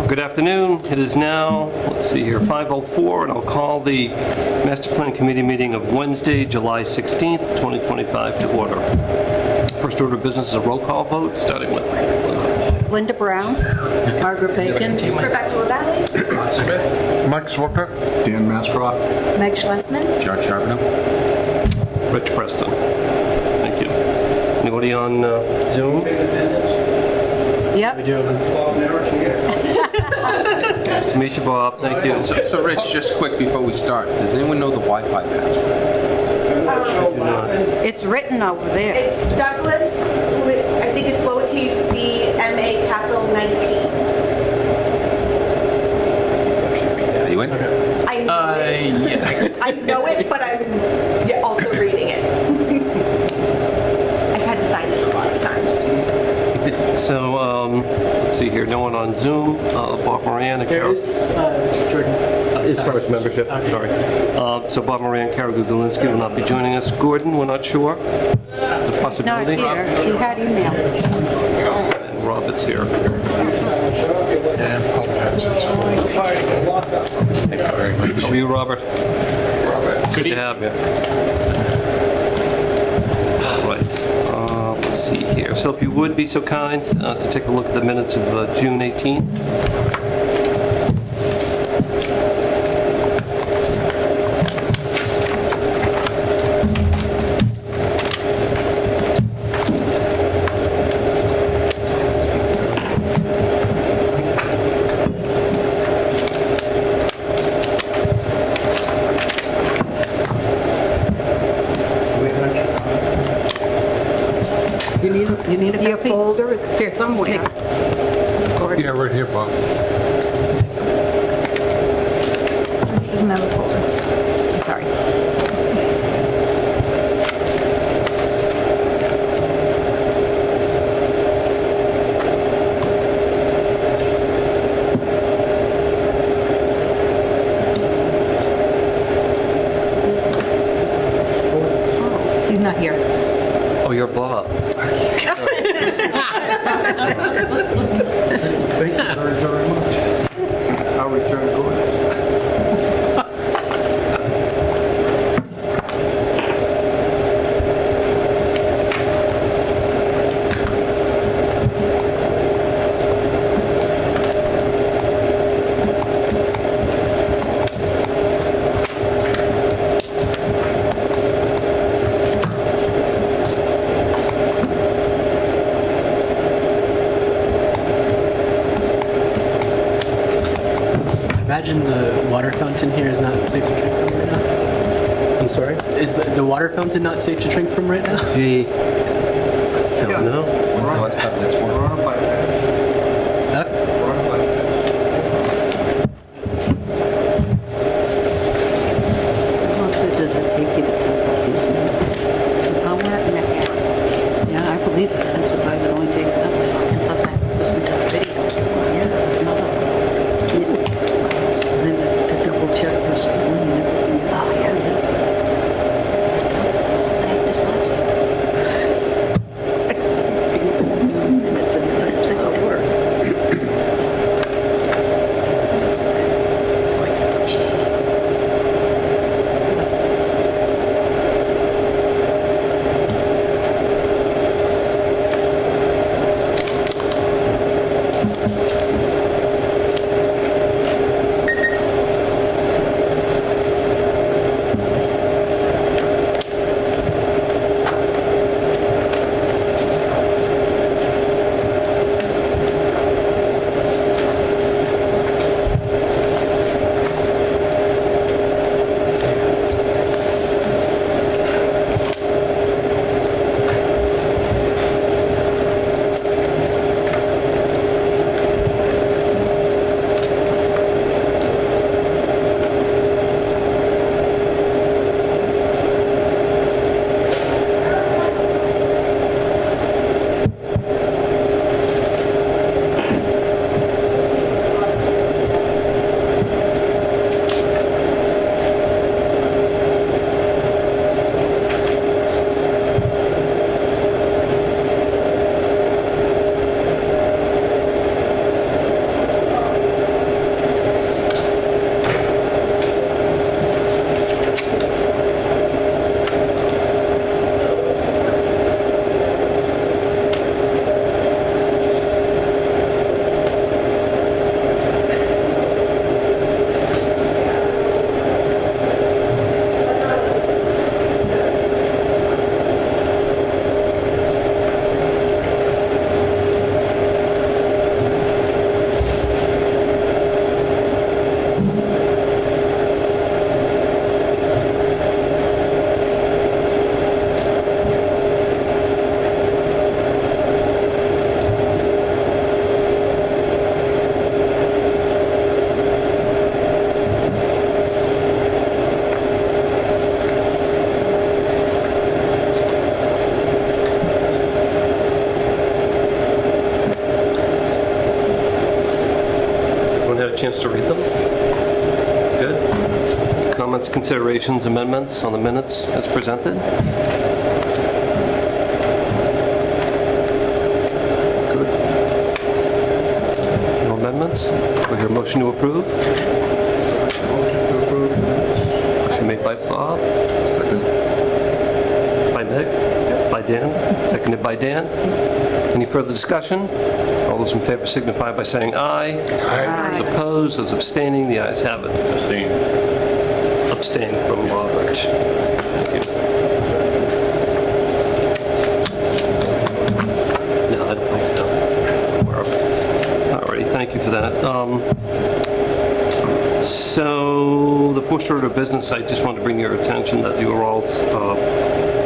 Good afternoon. It is now, let's see here, 5:04, and I'll call the Master Plan Committee meeting of Wednesday, July 16th, 2025 to order. First order of business is a roll call vote, starting with Linda Brown, Margaret Bacon, Rebecca LaValle, Mike Swicker. Dan Mascroft. Meg Schlesman, John Charbonneau. Rich Preston. Thank you. Anybody on Zoom? Yep. Nice to meet you, Bob. Thank you. So Rich, just quick before we start, does anyone know the Wi-Fi password? It's written over there. it's Douglas, I think it's lowercase d, M-A, capital 19. Are you in? I know it. Yeah. I know it, but I'm also reading it. I've had to sign it a lot of times. So, let's see here. No one on Zoom. Bob Moran and Carol. Jordan. As far as membership, sorry. So Bob Moran, Kara Gugulinski will not be joining us. Gordon, we're not sure. It's a Not possibility. here. She had email. And Robert's here. How are you, Robert? Good to have you. All right. Let's see here. So if you would be so kind to take a look at the minutes of June 18th. You need a copy? Your folder, it's there somewhere. Yeah, right here, Bob. There's another folder. I'm sorry. He's not here. Oh, you're Bob. Thank you very, very much. I'll return to it. Imagine the water fountain here is not safe to drink from right now. I'm sorry? Is the water fountain not safe to drink from right now? Gee. Don't know. When's the last time that's We're worked? on a bike. Huh? We're on a bike. How good does it take you to type up these minutes? An hour and a half. Yeah, I believe it. I'm surprised it only takes that long. And plus I have to listen to the video. Yeah, it's not a... And then the double check for school and everything. Oh, yeah. I have dyslexia. a chance to read them? Good. Comments, considerations, amendments on the minutes as presented? Good. No amendments? We hear a motion to approve? Motion to approve the minutes. Motion made by Bob. By Nick? By Dan? Seconded by Dan. Any further discussion? All those in favor signify by saying aye. Aye. Those opposed, those abstaining, the ayes have it. Abstain from Robert. Thank you. No, I don't think so. All righty, thank you for that. So the first order of business, I just wanted to bring your attention that you were all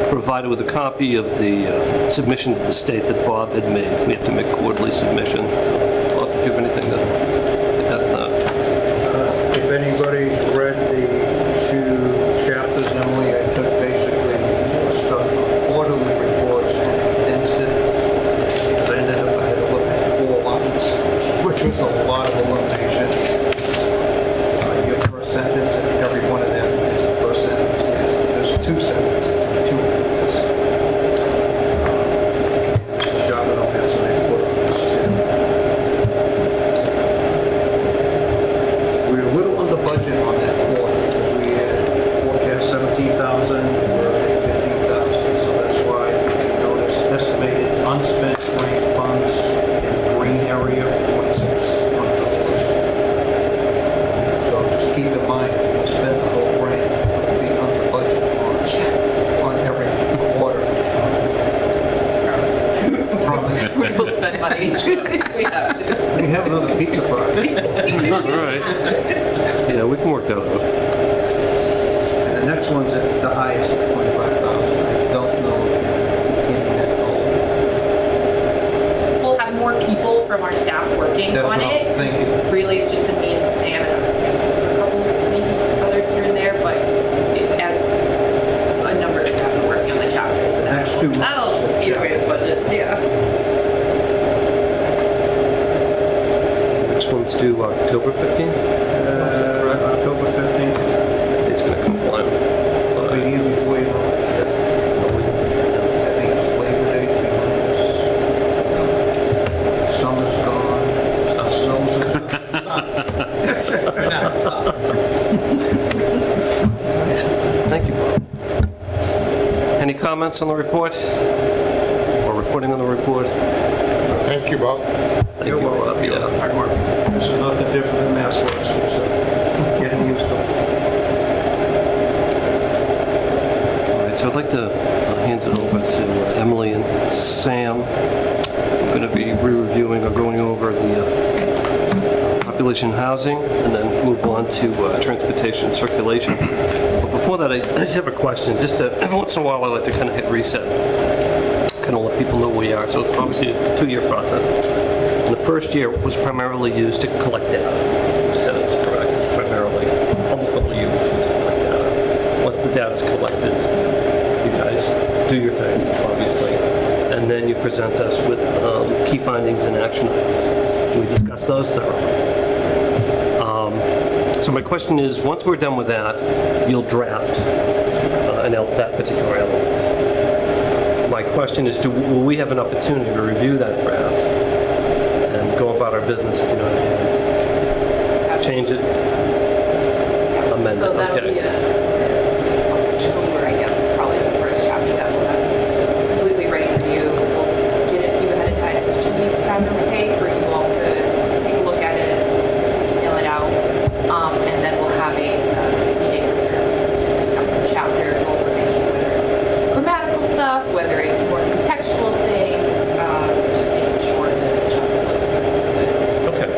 provided with a copy of the submission to the state that Bob had made. We have to make quarterly submission. Bob, if you have anything to add to that. If anybody's read the 2 chapters, Emily, I took basically the stuff from quarterly reports and condensed it. I ended up, I had to look at 4 lines, which was a lot of elimination. Your first sentence, and every one of them is the first sentence. There's 2 sentences, 2 of them. Shop it on this, and they put this too. We were a little under budget on that quarter, because we had forecast 17,000, we're at 15,000, so that's why you notice estimated unspent grant funds in the green area, 26 funds. So just keep in mind, if we spend the whole grant, it'll be under budget on every quarter. Promise. We'll spend money. We have to. We have another pizza party. All right. Yeah, we can work that out. And the next one's at the highest at 25,000. I don't know if you're hitting that goal. We'll have more people from our staff working That's on what I'm it. thinking. Really, it's just me and Sam and a couple, maybe others here and there, but as a number of staff are working on the chapters. So Next 2 months. that'll eat away the budget. Yeah. Next one's due October 15th. October 15th. It's going to come flying. The year before you know it. I think it's Labor Day. Summer's gone. Snow's Thank you, Bob. Any comments on the report? Or reporting on the report? Thank you, Bob. Thank you, Bob. Yeah. hard work. This is nothing different than Mass Works, so getting used to it. All right, so I'd like to hand it over to Emily and Sam. I'm going to be re-reviewing or going over the population housing and then move on to transportation and circulation. But before that, I just have a question. Just every once in a while, I like to kind of hit reset, kind of let people know where we are. So it's obviously a 2-year process. And the first year was primarily used to collect data. You said it's correct. Primarily, almost all used to collect data. Once the data's collected, you guys do your thing, obviously, and then you present us with key findings and action items. We discuss those thoroughly. So my question is, once we're done with that, you'll draft that particular element. My question is, will we have an opportunity to review that draft and go about our business, if you know what I mean? Change it, amend it, So that'll be October, I guess, is probably the first chapter that we'll have completely ready for you. We'll get it to you ahead of time. Does 2 weeks sound okay for you all to take a look at it, email it out, and then we'll have a meeting reserved to discuss the chapter, go over any, whether it's grammatical stuff, whether it's more contextual things, just making sure that the chapter looks good. Okay.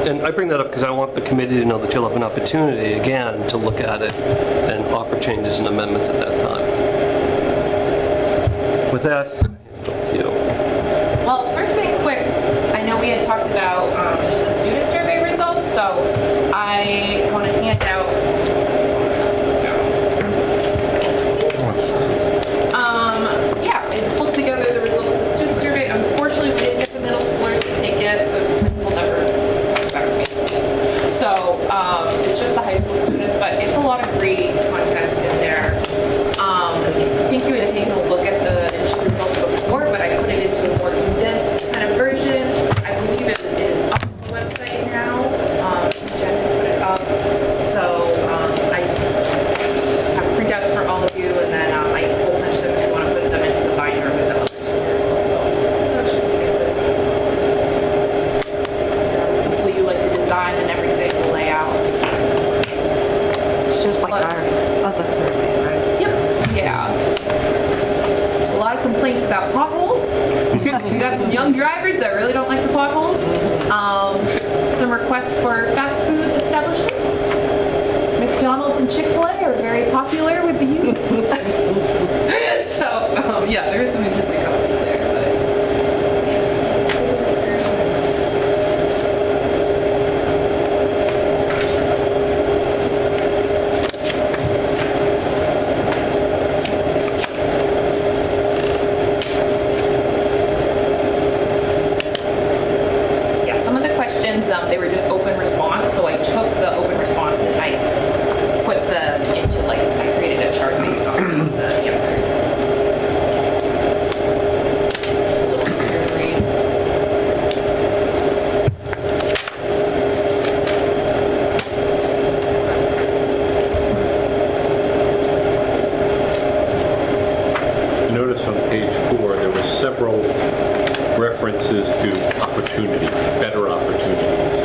And I bring that up because I want the committee to know that you'll have an opportunity, again, to look at it and offer changes and amendments at that time. With that, to you. Well, first thing quick, I know we had talked about just the student survey results, so I want to hand out. Yeah, I pulled together the results of the student survey. Unfortunately, we didn't get the middle schoolers to take it. The principal never got back to me. So requests for fast food establishments. McDonald's and Chick-fil-A are very popular with the youth. So, yeah, there is some interesting comments there. Yeah, some of the questions, they were just open response, so I took the open response and I put them into, like, I created a chart based on the answers. A little easier to read. I noticed on page 4, there were several references to opportunity, better opportunities.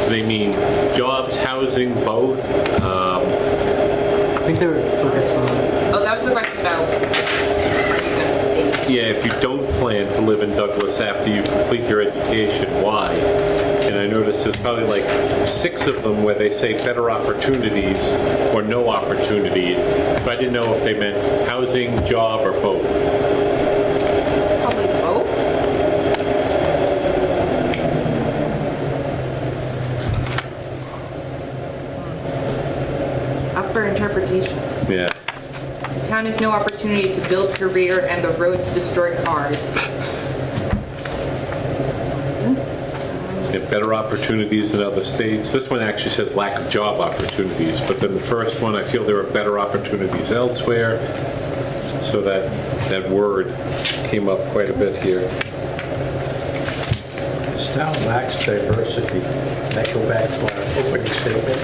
They mean jobs, housing, both? I think they were focused on. Oh, that was the question about, are you going to stay? Yeah, if you don't plan to live in Douglas after you complete your education, why? And I noticed there's probably like 6 of them where they say better opportunities or no opportunity. But I didn't know if they meant housing, job, or both. Probably both. Up for interpretation. Yeah. The town has no opportunity to build career and the roads destroy cars. Yeah, better opportunities in other states. This one actually says lack of job opportunities, but then the first one, I feel there are better opportunities elsewhere. So that word came up quite a bit here. This town lacks diversity. That go back to our opening statement.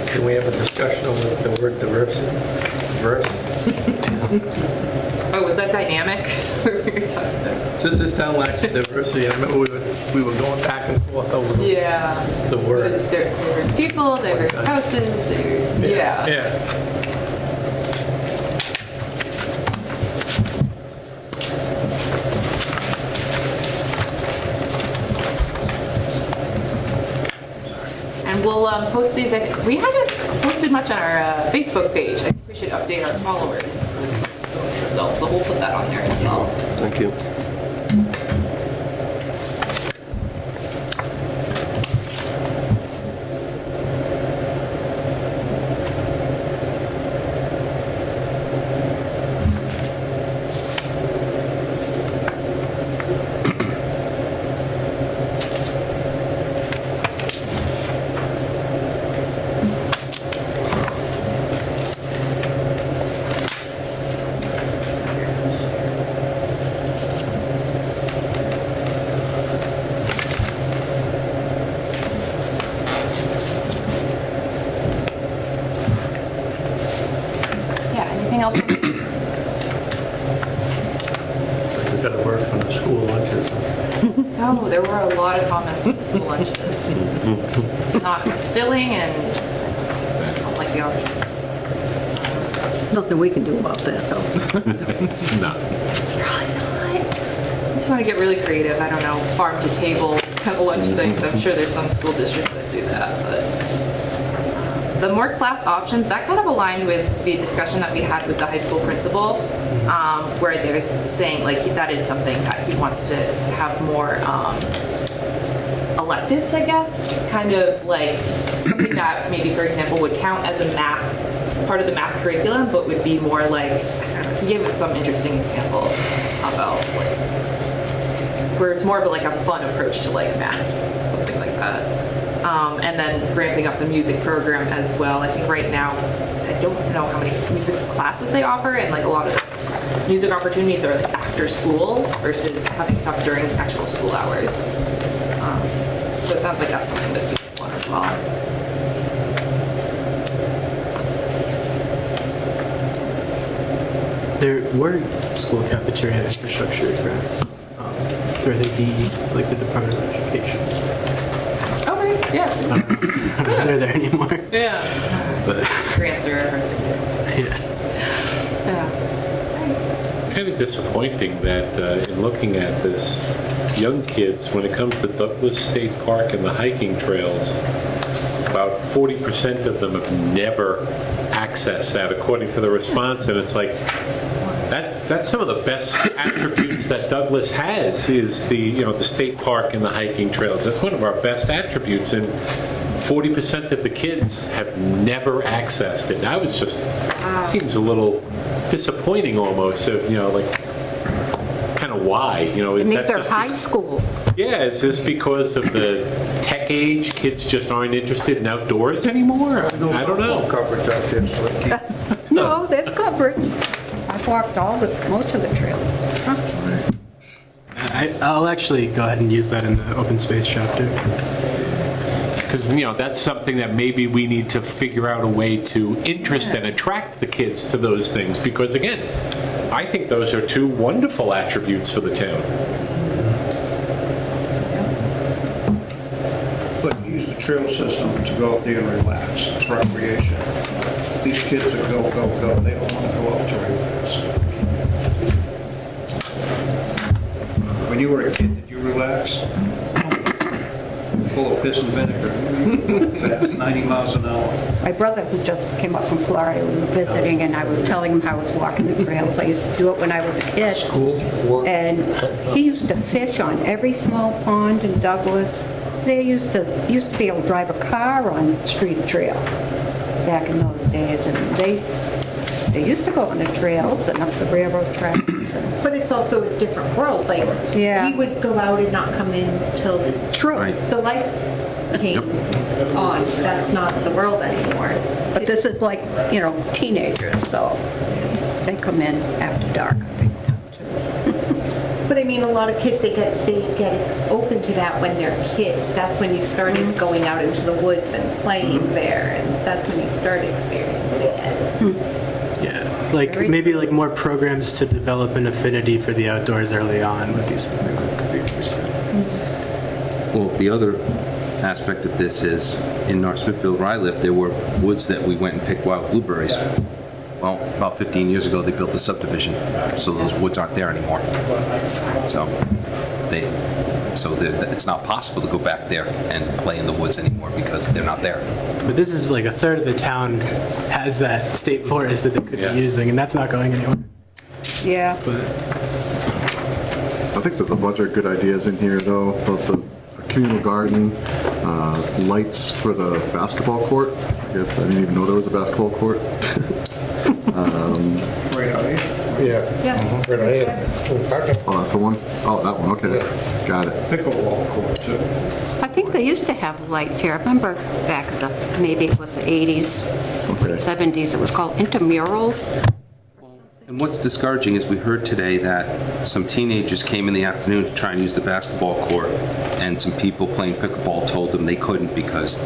Can we have a discussion on the word diversity? Oh, was that dynamic? Since this town lacks diversity, I remember we were going back and forth over Yeah. the word. There's diverse people, diverse houses, there's, yeah. Yeah. And we'll post these. We haven't posted much on our Facebook page. I think we should update our followers with some of the results. So we'll put that on there as well. Thank you. Yeah, anything else? It's a better word from the school lunches. So there were a lot of comments on the school lunches. Not filling and just don't like the options. Nothing we can do about that, though. No. Probably not. I just want to get really creative. I don't know, farm to table kind of lunch things. I'm sure there's some school districts that do that, but the more class options, that kind of aligned with the discussion that we had with the high school principal, where they were saying like that is something that he wants to have more electives, I guess, kind of like something that maybe, for example, would count as a part of the math curriculum, but would be more like, I don't know, he gave us some interesting example about like, where it's more of like a fun approach to like math, something like that. And then ramping up the music program as well. I think right now, I don't know how many music classes they offer, and like a lot of the music opportunities are like after school versus having stuff during actual school hours. So it sounds like that's something the students want as well. There were school cafeteria infrastructure grants through the DE, like the Department of Education. Okay, yeah. I don't know if they're there anymore. Yeah. But Grants are everything. yeah. Yeah. kind of disappointing that in looking at this, young kids, when it comes to Douglas State Park and the hiking trails, about 40% of them have never accessed that, according to the response. And it's like, that's some of the best attributes that Douglas has is the state park and the hiking trails. That's one of our best attributes, and 40% of the kids have never accessed it. That was just seems a little disappointing almost. Kind of why? Is And that these are just high school. Yeah, is this because of the tech age? Kids just aren't interested in outdoors anymore? I don't know. Coverage out there, so they keep No, they're covered. I've walked most of the trails. I'll actually go ahead and use that in the open space chapter. Because, that's something that maybe we need to figure out a way to interest and attract the kids to those things. Because, again, I think those are two wonderful attributes for the town. But use the trail system to go out there and relax. It's recreation. These kids are go, go, go. They don't want to go out to relax. When you were a kid, did you relax? Full of piss and vinegar. Fast, 90 miles an hour. My brother, who just came up from Florida, we were visiting, and I was telling him how I was walking the trails. I used to do it when I was a kid. School, work. And he used to fish on every small pond in Douglas. They used to be able to drive a car on Street Trail back in those days, and they used to go on the trails and up the railroad tracks. But it's also a different world. Like, Yeah. we would go out and not come in till True. the lights came on. That's not the world anymore. But this is like, teenagers, so they come in after dark. But I mean, a lot of kids, they get open to that when they're kids. That's when you started going out into the woods and playing there, and that's when you start experiencing it. Yeah, maybe more programs to develop an affinity for the outdoors early on would be something that could be pursued. Well, the other aspect of this is in North Smithfield where I live, there were woods that we went and picked wild blueberries. Well, about 15 years ago, they built the subdivision, so those woods aren't there anymore. So it's not possible to go back there and play in the woods anymore because they're not there. But this is like a third of the town has that state forest that they could be using, and that's not going anywhere. Yeah. I think there's a bunch of good ideas in here, though, about the communal garden, lights for the basketball court. I guess I didn't even know there was a basketball court. Right out here. Yeah. Right ahead. Oh, that's the one? Oh, that one, okay. Got it. Pickleball court, too. I think they used to have lights here. I remember back maybe it was the 80s, Okay. 70s, it was called intramurals. And what's discouraging is we heard today that some teenagers came in the afternoon to try and use the basketball court, and some people playing pickleball told them they couldn't because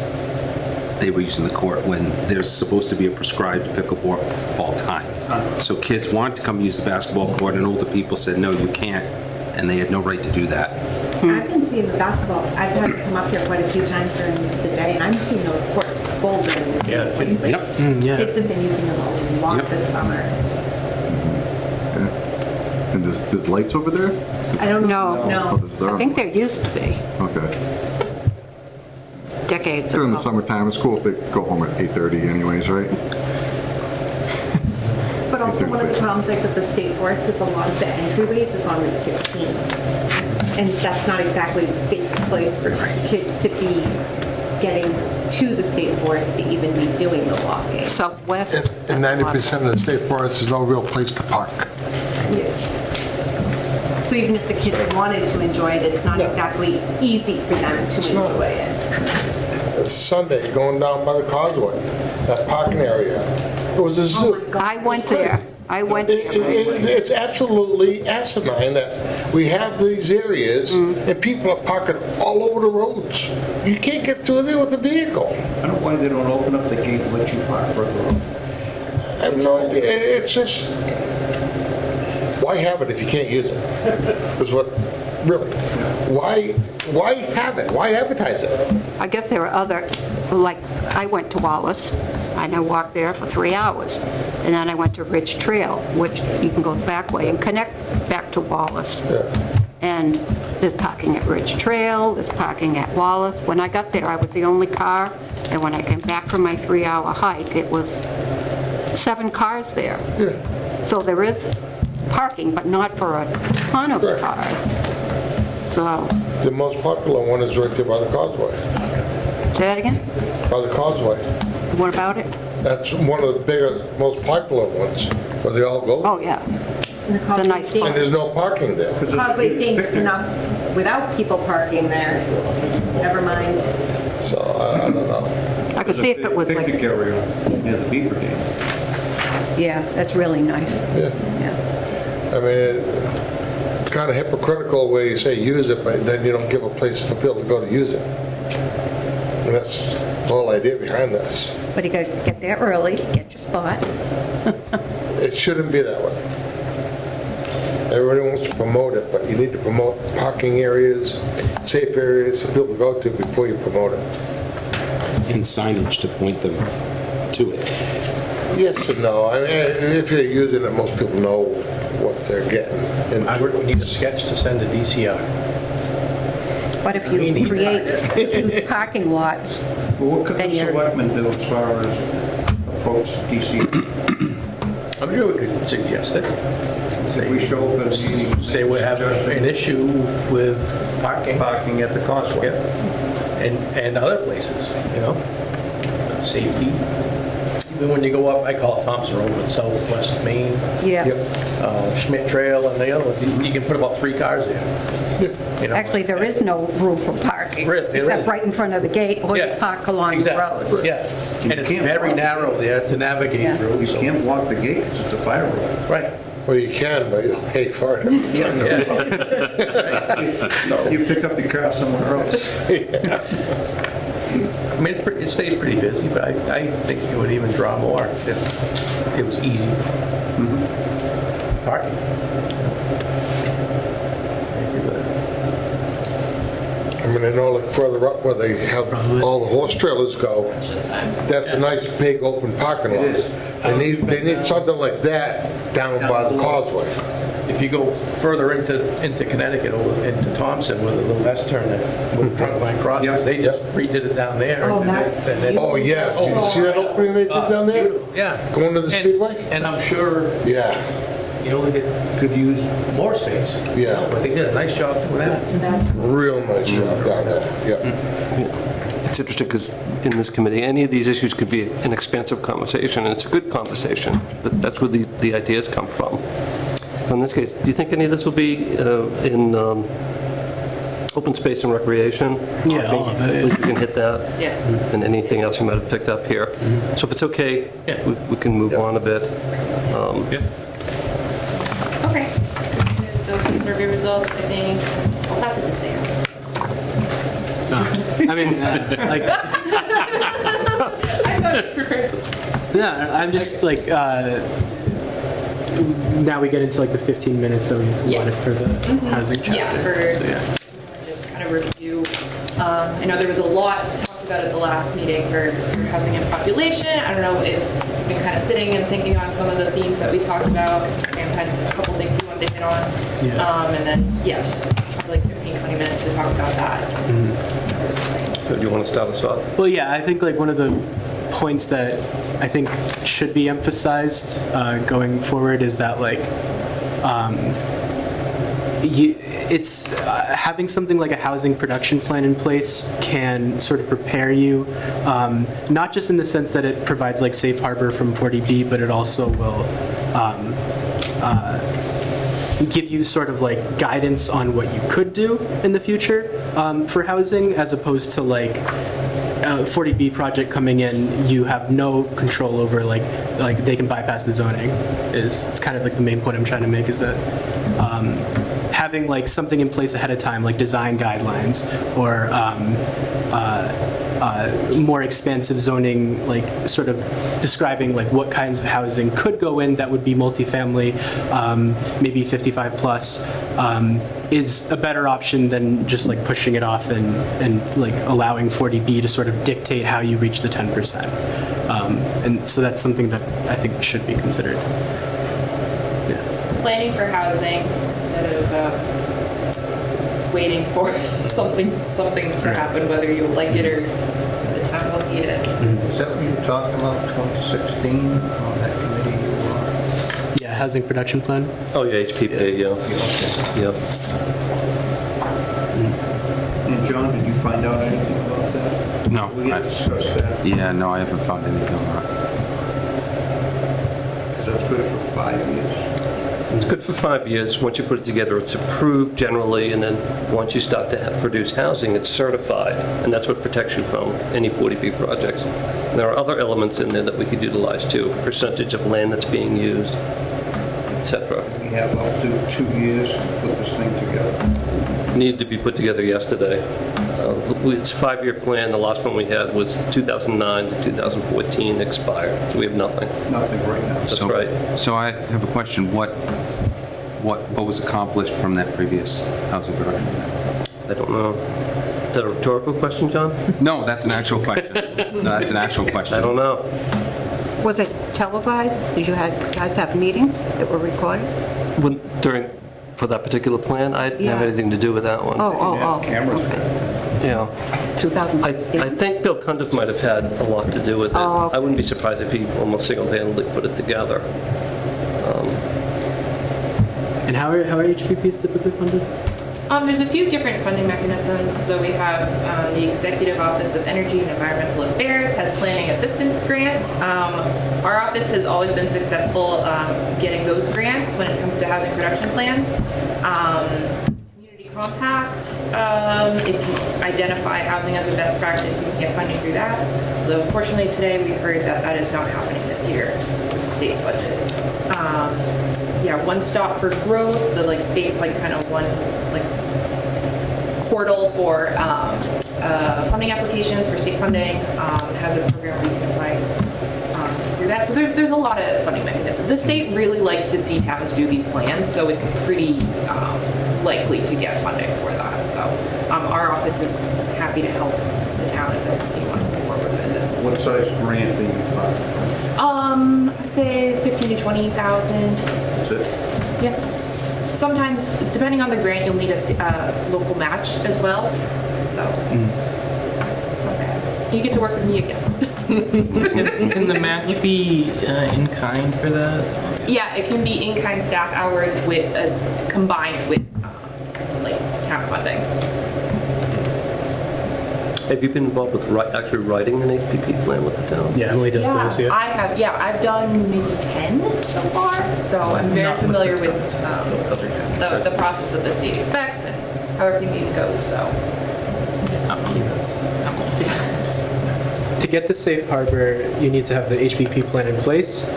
they were using the court when there's supposed to be a prescribed pickleball time. So kids want to come use the basketball court, and older people said, no, you can't, and they had no right to do that. I've been seeing the basketball. I've had to come up here quite a few times during the day, and I'm seeing those courts full during the day. Yep. Kids have been using them a lot this summer. Okay. And there's lights over there? I don't No. know. I think there used to be, Okay. decades During ago. the summertime, it's cool if they go home at 8:30 anyways, right? But also one of the problems like with the state forest is a lot of the entryways is on Route 16. And that's not exactly the safe place for kids to be getting to the state forest to even be doing the walking. Southwest. And 90% of the state forest is no real place to park. So even if the kids wanted to enjoy it, it's not exactly easy for them to enjoy it. It's Sunday, going down by the causeway, that parking area. It was a zoo. I went there. It's absolutely asinine that we have these areas and people are parking all over the roads. You can't get through there with a vehicle. I don't know why they don't open up the gate and let you park further up. I have no idea. It's just, why have it if you can't use it? Is what, really. Why have it? Why advertise it? I guess there were other, like, I went to Wallace, and I walked there for 3 hours. And then I went to Ridge Trail, which you can go back way and connect back to Wallace. And there's parking at Ridge Trail, there's parking at Wallace. When I got there, I was the only car, and when I came back from my 3-hour hike, it was 7 cars there. So there is parking, but not for a ton of cars. So, The most popular one is right there by the causeway. say that again? By the causeway. What about it? That's one of the bigger, most popular ones, where they all go. Oh, yeah. And the It's a Causeway's nice spot. And there's no parking there. Causeway's dangerous enough without people parking there. Never mind. So, I don't know. I could see if it was Picnic like, area near the beaver dam. yeah, that's really nice. Yeah. Yeah. I mean, it's kind of hypocritical where you say use it, but then you don't give a place for people to go to use it. And that's the whole idea behind this. But you gotta get there early, get your spot. It shouldn't be that way. Everybody wants to promote it, but you need to promote parking areas, safe areas for people to go to before you promote it. And signage to point them to it. Yes and no. I mean, if you're using it, most people know what they're getting. And I would need a sketch to send to DCR. But if you create huge parking lots, Well, what could the Then you're- selectmen do as far as approach DCR? I'm sure we could suggest it. If we show up at a meeting. Say we have an issue with parking. Parking at the causeway. And other places, you know? Safety. Even when you go up, I call it Thompson Road, but southwest Maine, yeah. Schmidt Trail and the other one, you can put about 3 cars there. You know? Actually, there is no room for parking. Really, there Except isn't. right in front of the gate, or you Yeah, park along the exactly, road. Yeah, and it's very narrow there to navigate Yeah. through. You so- can't block the gate, it's just a fire road. Right. well, you can, but you'll pay for it. You pick up your car somewhere else. I mean, it stays pretty busy, but I think it would even draw more if it was easy parking. I mean, I know like further up where they have all the horse trailers go, that's a nice big open parking lot. They need something like that down by the causeway. If you go further into Connecticut, over into Thompson, with a little S turn, where the trunk line crosses, they just redid it down there. Oh, and that's then- Oh, yeah, did you see that opening they did down there? Yeah. Going to the Speedway? And I'm sure, Yeah, you know, they could use more space. you Yeah. know, But they did a nice job doing that. real nice job down there, yeah. It's interesting because in this committee, any of these issues could be an expansive conversation, and it's a good conversation. That's where the ideas come from. In this case, do you think any of this will be in open space and recreation? Yeah, all of it. At least we can hit that. Yeah. And anything else you might have picked up here. So if it's okay, Yeah. we can move on a bit. Okay. Those survey results, I think, I'll pass it to Sam. I mean, like, I got it prepared. yeah, I'm just like, now we get into like the 15 minutes that we Yeah. wanted for the housing chapter. Yeah, for- So, yeah. Just kind of review. I know there was a lot talked about at the last meeting for housing and population. I don't know if you've been kind of sitting and thinking on some of the themes that we talked about. Sam had a couple things he wanted to hit on. Yeah. And then, yeah, just probably like 15, 20 minutes to talk about that. Cover some things. So do you want to start us off? Well, yeah, I think like one of the points that I think should be emphasized going forward is that like it's having something like a housing production plan in place can sort of prepare you, not just in the sense that it provides like safe harbor from 40B, but it also will give you sort of like guidance on what you could do in the future for housing, as opposed to like a 40B project coming in, you have no control over like they can bypass the zoning. It's kind of like the main point I'm trying to make is that having like something in place ahead of time, like design guidelines or more expansive zoning, like sort of describing like what kinds of housing could go in that would be multifamily, maybe 55 plus, is a better option than just like pushing it off and like allowing 40B to sort of dictate how you reach the 10%. And so that's something that I think should be considered. Yeah. Planning for housing instead of just waiting for something to happen, whether you like it or the town will need it. Is that what you were talking about, 2016, on that committee you were on? Yeah, housing production plan. Oh, yeah, HPP, yeah. Yep. And John, did you find out anything about that? No. We had discussed that, Yeah, no, I haven't found anything on that. because that's good for 5 years. It's good for 5 years. Once you put it together, it's approved generally, and then once you start to produce housing, it's certified, and that's what protects you from any 40B projects. And there are other elements in there that we could utilize too, percentage of land that's being used, etc. We have up to 2 years to put this thing together. Needed to be put together yesterday. It's a 5-year plan. The last one we had was 2009 to 2014 expired, so we have nothing. Nothing right now. That's right. So I have a question. What was accomplished from that previous housing production plan? I don't know. Is that a rhetorical question, John? No, that's an actual question. No, that's an actual question. I don't know. Was it televised? Did you guys have meetings that were recorded? For that particular plan, I didn't have Yeah. anything to do with that one. Oh. Cameras. Yeah. 2016? I think Bill Cundiff might have had a lot to do with it. Oh, okay. I wouldn't be surprised if he almost single-handedly put it together. And how are HVPs typically funded? There's a few different funding mechanisms. So we have the Executive Office of Energy and Environmental Affairs has planning assistance grants. Our office has always been successful getting those grants when it comes to housing production plans. Community Compact, if you identify housing as a best practice, you can get funding through that. Though unfortunately today we heard that that is not happening this year with the state's budget. One Stop for Growth, the state's kind of one portal for funding applications for state funding. Has a program where you can apply through that. So there's a lot of funding mechanisms. The state really likes to see towns do these plans, so it's pretty likely to get funding for that. So our office is happy to help the town if that's something you want to move forward with. What size grant do you find? I'd say 15 to 20,000. That's it? Yeah. Sometimes, depending on the grant, you'll need a local match as well. So it's not bad. You get to work with me again. Can the match be in kind for that? Yeah, it can be in-kind staff hours with combined with town funding. Have you been involved with actually writing an HPP plan with the town? Yeah, Emily does those, yeah. I have. Yeah, I've done maybe 10 so far. So I'm very familiar with the process that the state expects and how everything goes. So. To get the safe harbor, you need to have the HPP plan in place.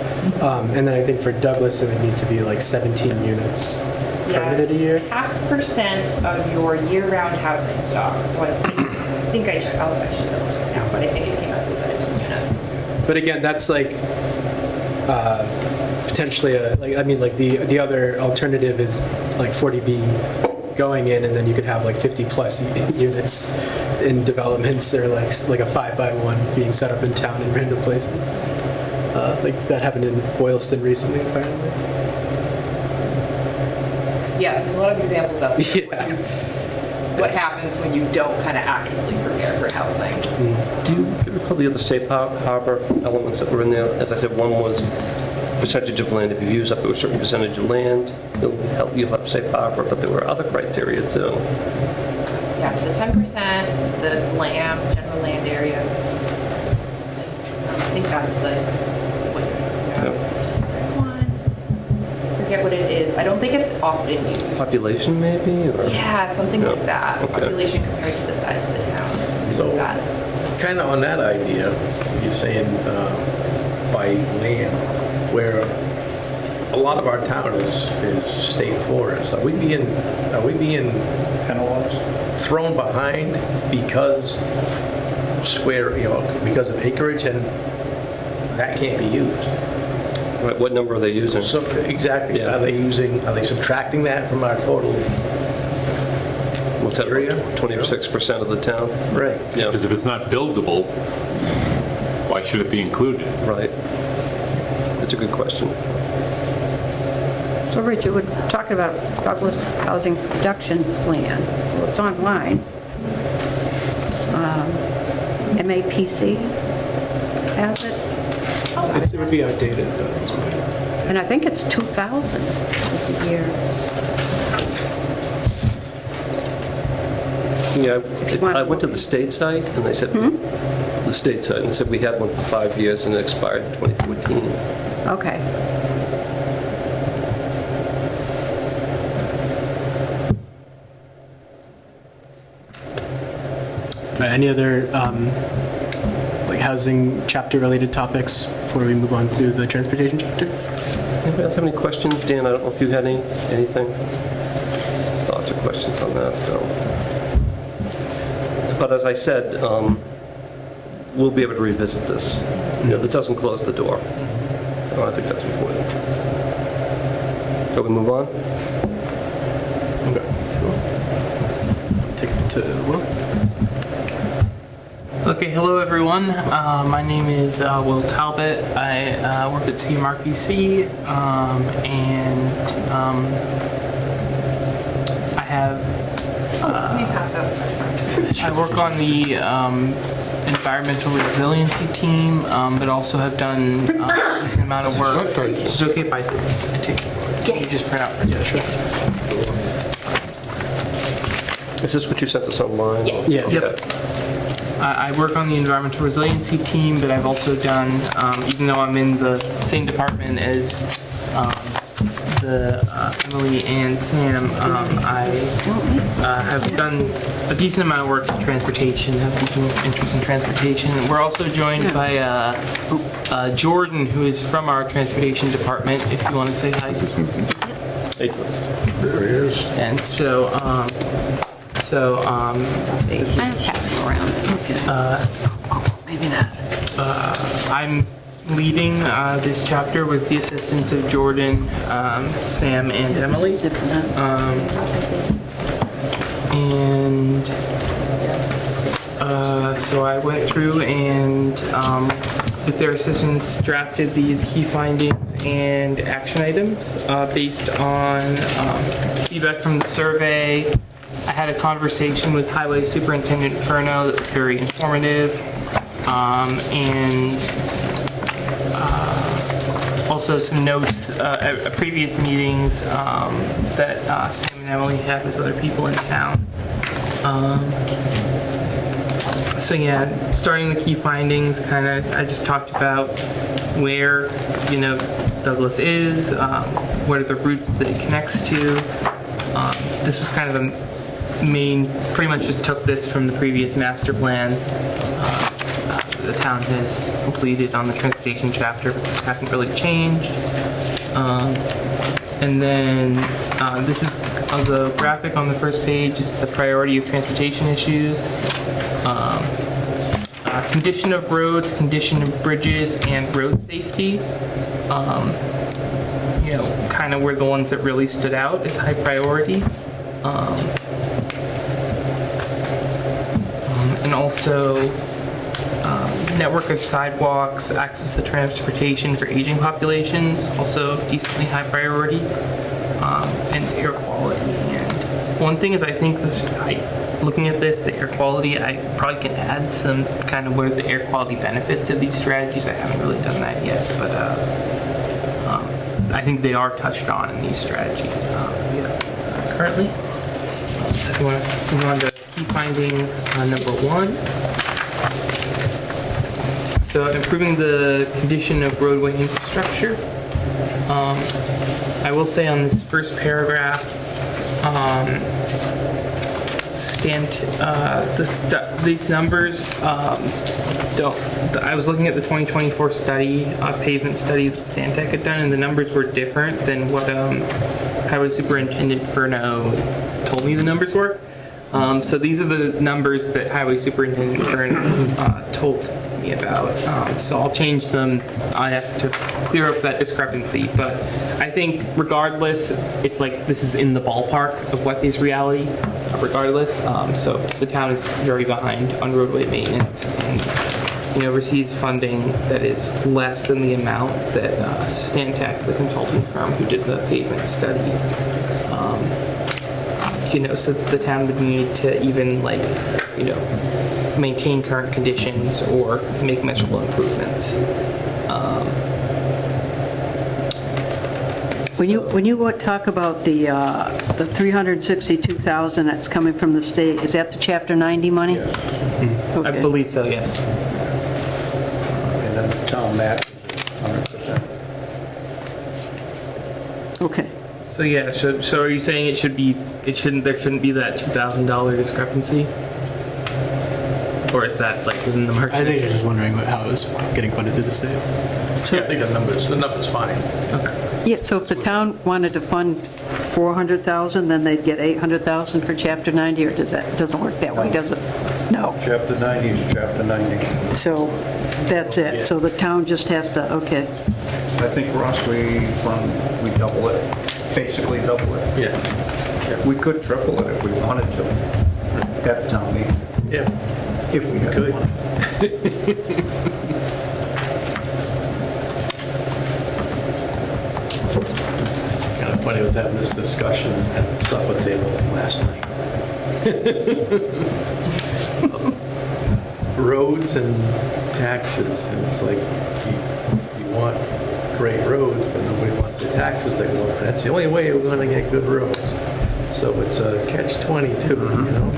And then I think for Douglas, it would need to be 17 units permitted a year. 0.5% of your year-round housing stock. So I think I checked. I should double check now, but I think it came out to 17 units. But again, that's potentially the other alternative is 40B going in, and then you could have 50 plus units in developments, or like a 5x1 being set up in town in random places. That happened in Boylston recently, apparently. Yeah, there's a lot of examples out there. Yeah. What happens when you don't kind of actively prepare for housing. Do you recall the other safe harbor elements that were in there? As I said, one was percentage of land. If you use up to a certain percentage of land, you'll have safe harbor, but there were other criteria too. Yeah, so 10%, the LAM, general land area. I think that's forget what it is. I don't think it's often used. Population maybe? Or? Yeah, something like that. Okay. Population compared to the size of the town, something like that. Kind of on that idea, you're saying by land, where a lot of our town is state forest. Are we being Penalized? thrown behind because because of acreage, and that can't be used? Right, what number are they using? So exactly, Yeah. are they subtracting that from our total What's that, area? 26% of the town? Right. Yeah. Because if it's not buildable, Why should it be included? Right. That's a good question. So Rich, you were talking about Douglas Housing Production Plan. Well, it's online. MAPC has it, It would be outdated at this point. and I think it's 2,000 is the year. Yeah, I went to the state site and they said, the state site, and they said we had one for 5 years and it expired in 2014. Okay. Any other like housing chapter related topics before we move on to the transportation chapter? Anybody else have any questions? Dan, I don't know if you had anything, thoughts or questions on that. But as I said, we'll be able to revisit this. This doesn't close the door. I think that's important. Shall we move on? Okay, sure. Take it to Will. Okay, hello everyone. My name is Will Talbot. I work at CMRPC, and I have. Let me pass out. I work on the environmental resiliency team, but also have done a decent amount of work. Is it okay if I take? Can you just print out? Yeah, sure. Is this what you sent us online? Yeah. Okay. Yep. I work on the environmental resiliency team, but I've also done, even though I'm in the same department as Emily and Sam, I have done a decent amount of work in transportation, have decent interest in transportation. We're also joined by Jordan, who is from our transportation department, if you want to say hi. Hey. There he is. And so, I'm passing around. Maybe not. I'm leading this chapter with the assistance of Jordan, Sam, and Emily. So I went through and, with their assistance, drafted these key findings and action items based on feedback from the survey. I had a conversation with Highway Superintendent Furno that was very informative, and also some notes at previous meetings that Sam and Emily had with other people in town. So yeah, starting the key findings, I just talked about where, Douglas is, what are the routes that it connects to. This was kind of a pretty much just took this from the previous master plan the town has completed on the transportation chapter, but this hasn't really changed. And then this is the graphic on the first page is the priority of transportation issues. Condition of roads, condition of bridges, and road safety. Kind of were the ones that really stood out as high priority. And also network of sidewalks, access to transportation for aging populations, also decently high priority, and air quality. And one thing is, I think looking at this, the air quality, I probably can add some kind of what are the air quality benefits of these strategies. I haven't really done that yet, but I think they are touched on in these strategies currently. So if you want to move on to key finding number 1. So improving the condition of roadway infrastructure. I will say on this first paragraph, these numbers don't. I was looking at the 2024 study, pavement study that Stantec had done, and the numbers were different than what Highway Superintendent Furno told me the numbers were. So these are the numbers that Highway Superintendent Furno told me about. So I'll change them. I have to clear up that discrepancy, but I think regardless, it's like this is in the ballpark of what is reality. Regardless, so the town is very behind on roadway maintenance, and receives funding that is less than the amount that Stantec, the consulting firm who did the pavement study, so the town would need to even maintain current conditions or make measurable improvements. When you talk about the 362,000 that's coming from the state, is that the Chapter 90 money? I Okay. believe so, yes. And then the town match is 100%. Okay. So yeah, so are you saying there shouldn't be that $2,000 discrepancy? Or is that within the market? I think you're just wondering how it was getting funded through the state. So I think the number's fine. Okay. Yeah, so if the town wanted to fund 400,000, then they'd get 800,000 for Chapter 90, or doesn't work that way, does it? No. Chapter 90 is Chapter 90. So that's it. So the town just has to, okay. I think, Ross, we double it, basically double it. Yeah. We could triple it if we wanted to, at town meeting, Yeah. if we had Good. money. Kind of funny, I was having this discussion at the supper table last night. Roads and taxes, and it's like, you want great roads, but nobody wants the taxes they want. That's the only way we're going to get good roads. So it's a catch-22, you know?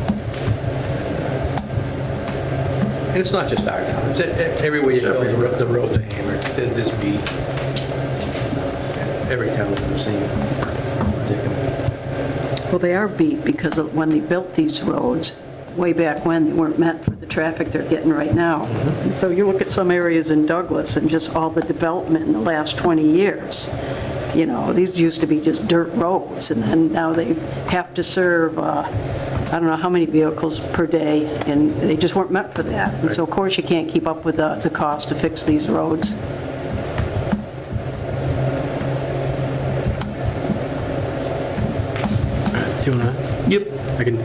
And it's not just our town, it's everywhere you go, the roads are hammered. There's beat. Every town is the same predicament. Well, they are beat because of when they built these roads, way back when, they weren't meant for the traffic they're getting right now. So you look at some areas in Douglas and just all the development in the last 20 years. These used to be just dirt roads, and then now they have to serve, I don't know how many vehicles per day, and they just weren't meant for that. And so, of course, you can't keep up with the cost to fix these roads. Do you want to? Yep. I can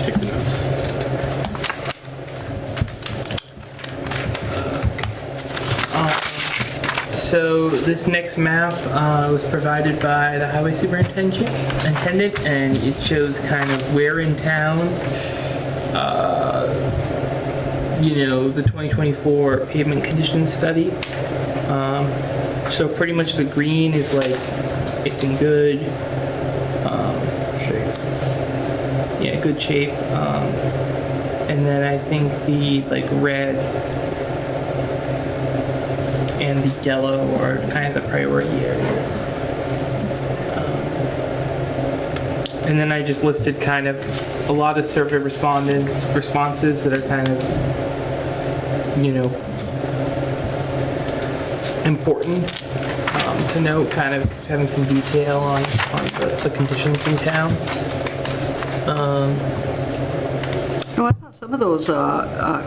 take the notes. So this next map was provided by the highway superintendent, and it shows kind of where in town, the 2024 pavement condition study. So pretty much the green is it's in good Shape. Yeah, good shape. And then I think the red and the yellow are kind of the priority areas. And then I just listed kind of a lot of survey responses that are kind of, important to note, kind of having some detail on the conditions in town. Well, I thought some of those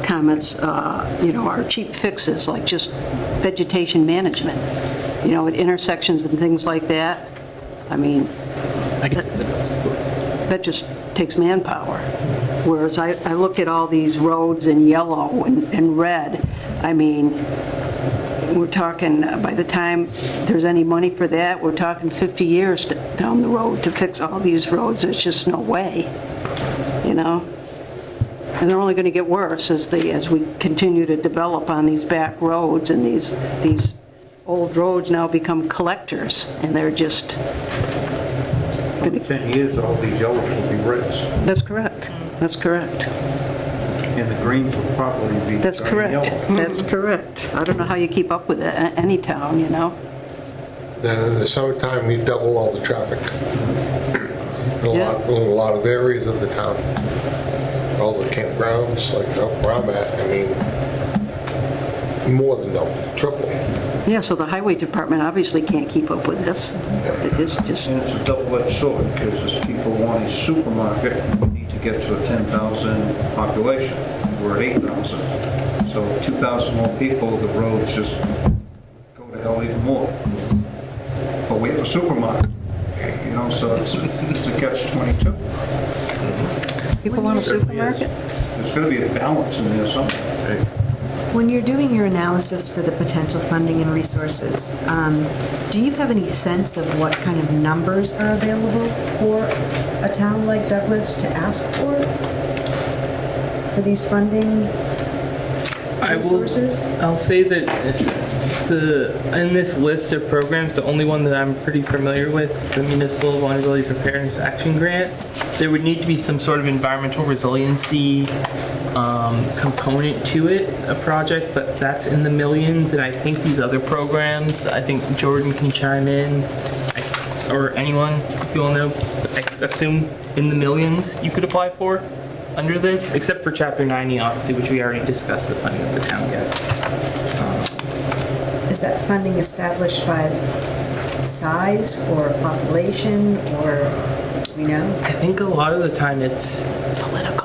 comments, are cheap fixes, like just vegetation management, at intersections and things like that. I mean, that just takes manpower. Whereas I look at all these roads in yellow and red, I mean, we're talking, by the time there's any money for that, we're talking 50 years down the road to fix all these roads. There's just no way, And they're only going to get worse as we continue to develop on these back roads, and these old roads now become collectors, and they're just... In 10 years, all these yellows will be reds, That's correct. That's correct. and the greens will probably be That's turning correct. yellow. That's correct. I don't know how you keep up with it, any town, Then in the summertime, we double all the traffic. In a lot of areas of the town. All the campgrounds, like where I'm at, I mean, more than double, triple. Yeah, so the highway department obviously can't keep up with this. It's just... And it's a double-edged sword, because as people want a supermarket, we need to get to a 10,000 population. We're at 8,000. So 2,000 more people, the roads just go to hell even more. But we have a supermarket, so it's a catch-22. People want a supermarket? There's got to be a balance in there somewhere. right? When you're doing your analysis for the potential funding and resources, do you have any sense of what kind of numbers are available for a town like Douglas to ask for these funding resources? I'll say that in this list of programs, the only one that I'm pretty familiar with is the Municipal Vulnerability Preparedness Action Grant. There would need to be some sort of environmental resiliency component to it, a project, but that's in the millions. And I think these other programs, I think Jordan can chime in, or anyone, if you all know, I assume in the millions you could apply for under this, except for Chapter 90, obviously, which we already discussed the funding that the town gets. Is that funding established by size or population, or, you know? I think a lot of the time it's political.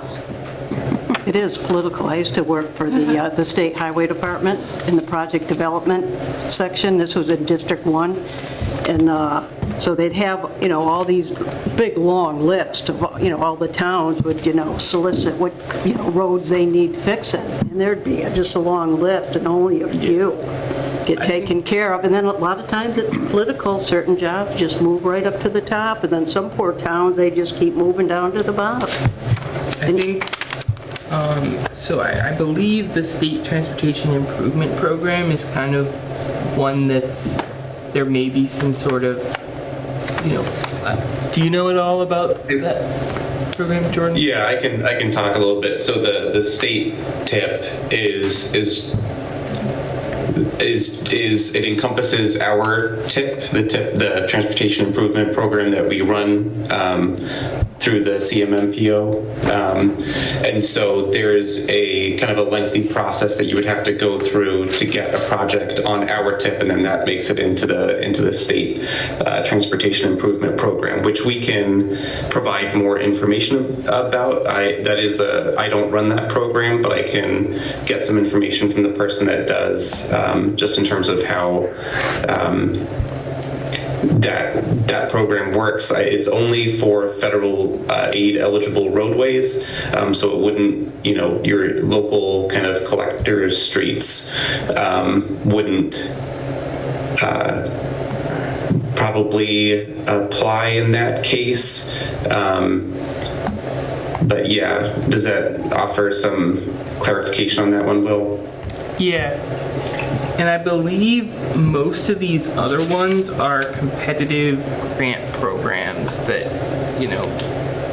It is political. I used to work for the State Highway Department in the project development section. This was in District 1. And so they'd have, all these big, long lists of, all the towns would, solicit what, roads they need fixing. And there'd be just a long list and only a few get taken care of. And then a lot of times it's political. Certain jobs just move right up to the top. And then some poor towns, they just keep moving down to the bottom. I think, so I believe the State Transportation Improvement Program is kind of one that's, there may be some sort of, do you know at all about that program, Jordan? Yeah, I can talk a little bit. So the state TIP is it encompasses our TIP, the Transportation Improvement Program that we run through the CMMPO. And so there's a kind of a lengthy process that you would have to go through to get a project on our TIP, and then that makes it into the state Transportation Improvement Program, which we can provide more information about. I don't run that program, but I can get some information from the person that does, just in terms of how that program works. It's only for federal aid eligible roadways, so it wouldn't, your local kind of collectors streets wouldn't probably apply in that case. But yeah, does that offer some clarification on that one, Will? Yeah. And I believe most of these other ones are competitive grant programs that,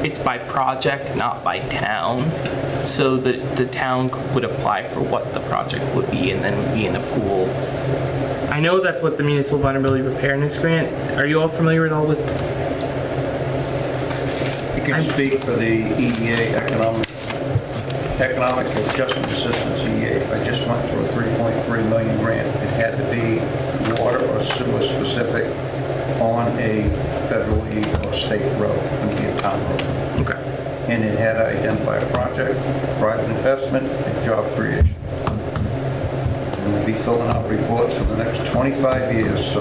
it's by project, not by town. So that the town would apply for what the project would be and then would be in a pool. I know that's what the Municipal Vulnerability Preparedness Grant, are you all familiar at all with? You can speak for the EDA, Economic Adjustment Assistance, EA. I just went through a $3.3 million grant. It had to be water or sewer specific on a federally or state road, couldn't be a town road. Okay. And it had to identify a project, private investment, and job creation. And we'll be filling out reports for the next 25 years, so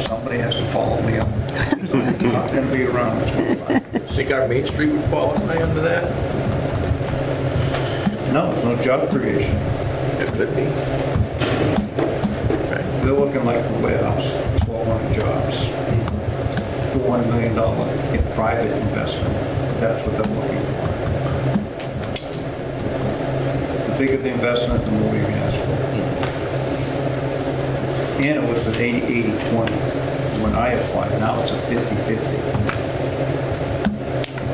somebody has to follow me up. I'm not going to be around in 25 years. Think our Main Street would qualify under that? No, there's no job creation. It could be. Right. They're looking like the warehouse, 1,200 jobs, $400 million in private investment. That's what they're looking for. The bigger the investment, the more you can ask for. And it was an 80-80-20 when I applied. Now it's a 50-50.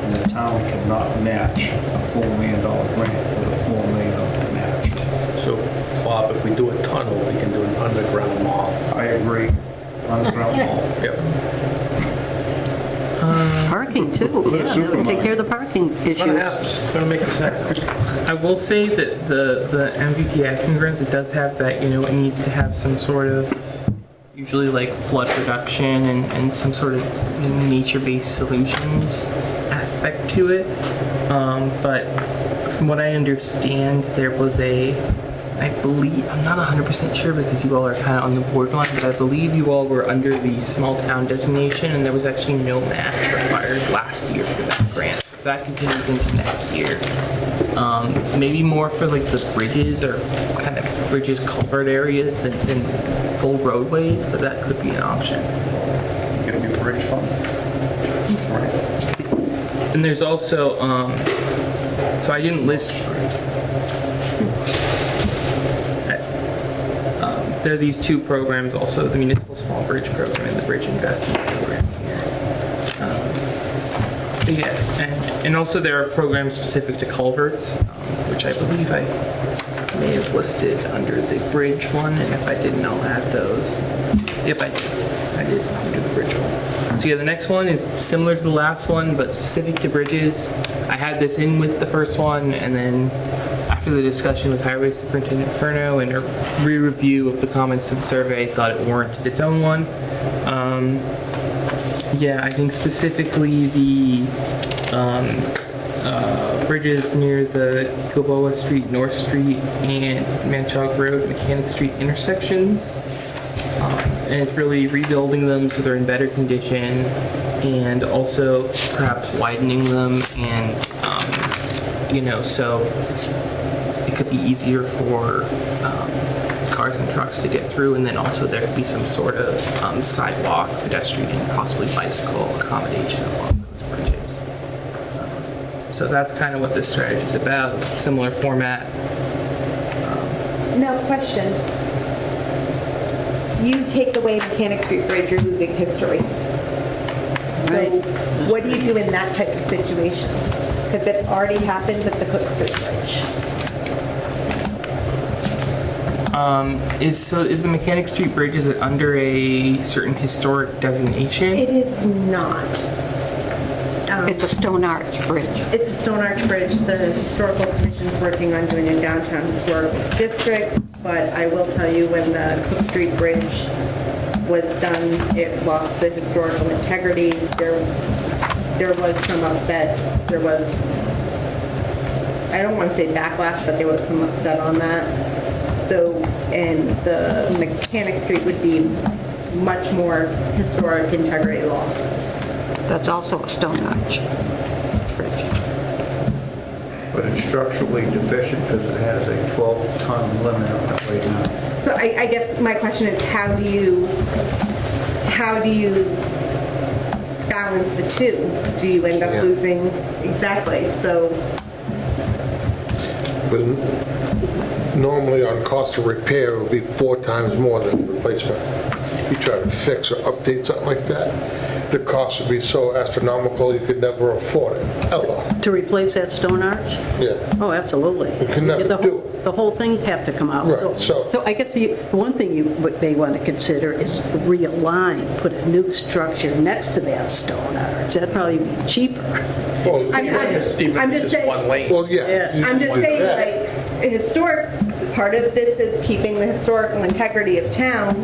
And the town cannot match a $4 million grant with a $4 million match. So, Bob, if we do a tunnel, we can do an underground mall. I agree. Underground mall. Yep. Parking, too. Yeah, take care of the parking issues. It's going to make us happy. I will say that the MVP Action Grant, it does have that, it needs to have some sort of, usually like flood reduction and some sort of nature-based solutions aspect to it. But from what I understand, there was I believe, I'm not 100% sure because you all are kind of on the borderline, but I believe you all were under the small town designation and there was actually no match required last year for that grant. If that continues into next year, maybe more for like the bridges or kind of bridges culvert areas than full roadways, but that could be an option. Gonna do bridge fund? And there's also, so I didn't list, there are these two programs also, the Municipal Small Bridge Program and the Bridge Investment Program here. Yeah, and also there are programs specific to culverts, which I believe I may have listed under the bridge one, and if I didn't, I'll add those. Yep, I did under the bridge one. So yeah, the next one is similar to the last one, but specific to bridges. I had this in with the first one, and then after the discussion with Highway Superintendent Furno and a re-review of the comments to the survey, thought it warranted its own one. Yeah, I think specifically the bridges near the Gilboa Street, North Street, and Manchog Road, Mechanic Street intersections. And it's really rebuilding them so they're in better condition, and also perhaps widening them, and so it could be easier for cars and trucks to get through, and then also there could be some sort of sidewalk, pedestrian, and possibly bicycle accommodation along those bridges. So that's kind of what this strategy is about. Similar format. Now, question. You take away Mechanic Street Bridge, you're losing history. So what do you do in that type of situation? Because it already happened with the Cook Street Bridge. Is the Mechanic Street Bridge, is it under a certain historic designation? It is not. It's a stone arch bridge. It's a stone arch bridge. The Historical Commission is working on doing a downtown historical district, but I will tell you, when the Cook Street Bridge was done, it lost the historical integrity. There was some upset. There was, I don't want to say backlash, but there was some upset on that. So, and the Mechanic Street would be much more historic integrity lost. That's also a stone arch bridge. But it's structurally deficient because it has a 12-ton limit on it right now. So I guess my question is, how do you balance the two? Do you end up losing? Exactly. So. But normally on cost of repair, it would be 4 times more than replacement. You try to fix or update something like that, the cost would be so astronomical you could never afford it, ever. To replace that stone arch? Yeah. Oh, absolutely. You can never do it. The whole thing have to come out. Right, So I guess the one thing you may want to consider is realign, put a new structure next to that stone arch. That'd probably be cheaper. Well, I'm just saying. One lane. well, yeah. I'm just saying, like, a historic, part of this is keeping the historical integrity of town.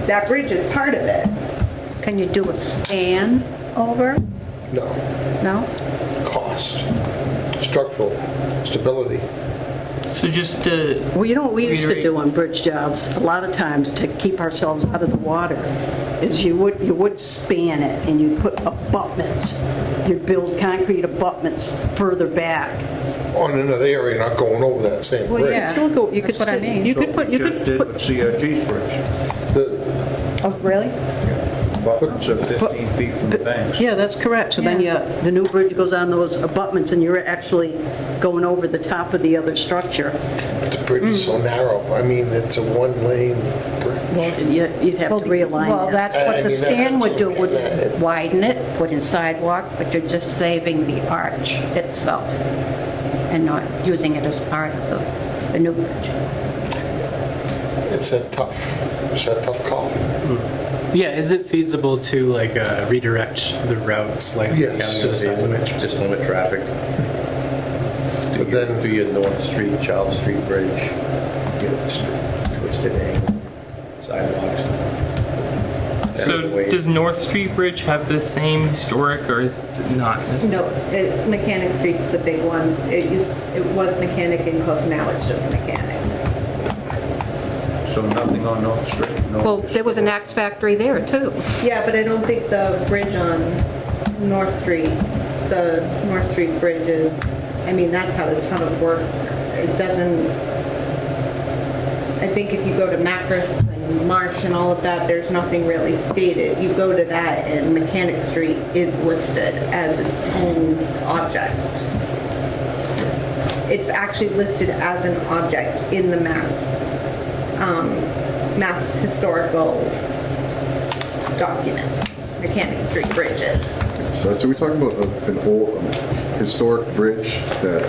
That bridge is part of it. Can you do a span over? No. No? Cost, structural stability. So just to Well, you know what we used to reiterate- do on bridge jobs, a lot of times to keep ourselves out of the water, is you would span it and you put abutments. You'd build concrete abutments further back. On another area, not going over that same Well, you bridge. could still go, you could That's what I still, mean. you So could put, you we just could did put, with CRG's bridge. Oh, really? Abutments are 15 feet from the banks. yeah, that's correct. So then the new bridge goes on those abutments and you're actually going over the top of the other structure. But the bridge is so narrow. I mean, it's a 1-lane bridge. Well, you'd have to realign Well, that. that's what I the mean, span would do, that's would okay. widen it, put in sidewalk, but you're just saving the arch itself and not using it as part of the new bridge. It's a tough call. Yeah, is it feasible to like redirect the route slightly Yes. on the other side? Just limit traffic. But then- Do your North Street, Charles Street Bridge, get a twisted angle, sidewalks. So does North Street Bridge have the same historic, or is it not? No, Mechanic Street's the big one. It was Mechanic and Cook, now it's just Mechanic. So nothing on North Street? No. Well, there was an axe factory there, too. Yeah, but I don't think the bridge on North Street, the North Street Bridge is I mean, that's had a ton of work. It doesn't, I think if you go to Macris and Marsh and all of that, there's nothing really stated. You go to that and Mechanic Street is listed as its own object. It's actually listed as an object in the Mass historical document, Mechanic Street bridges. So we're talking about an old historic bridge that,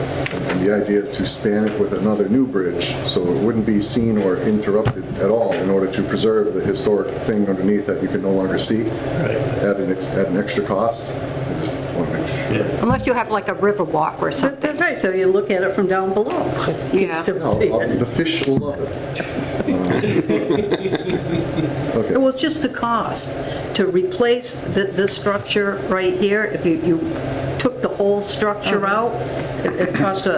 and the idea is to span it with another new bridge so it wouldn't be seen or interrupted at all in order to preserve the historic thing underneath that you can no longer see at an extra cost. I just want to make sure. Unless you have like a river walk or something. That's right, so you look at it from down below. You can still see it. The fish will love it. Okay. It was just the cost to replace the structure right here. If you took the whole structure out, it cost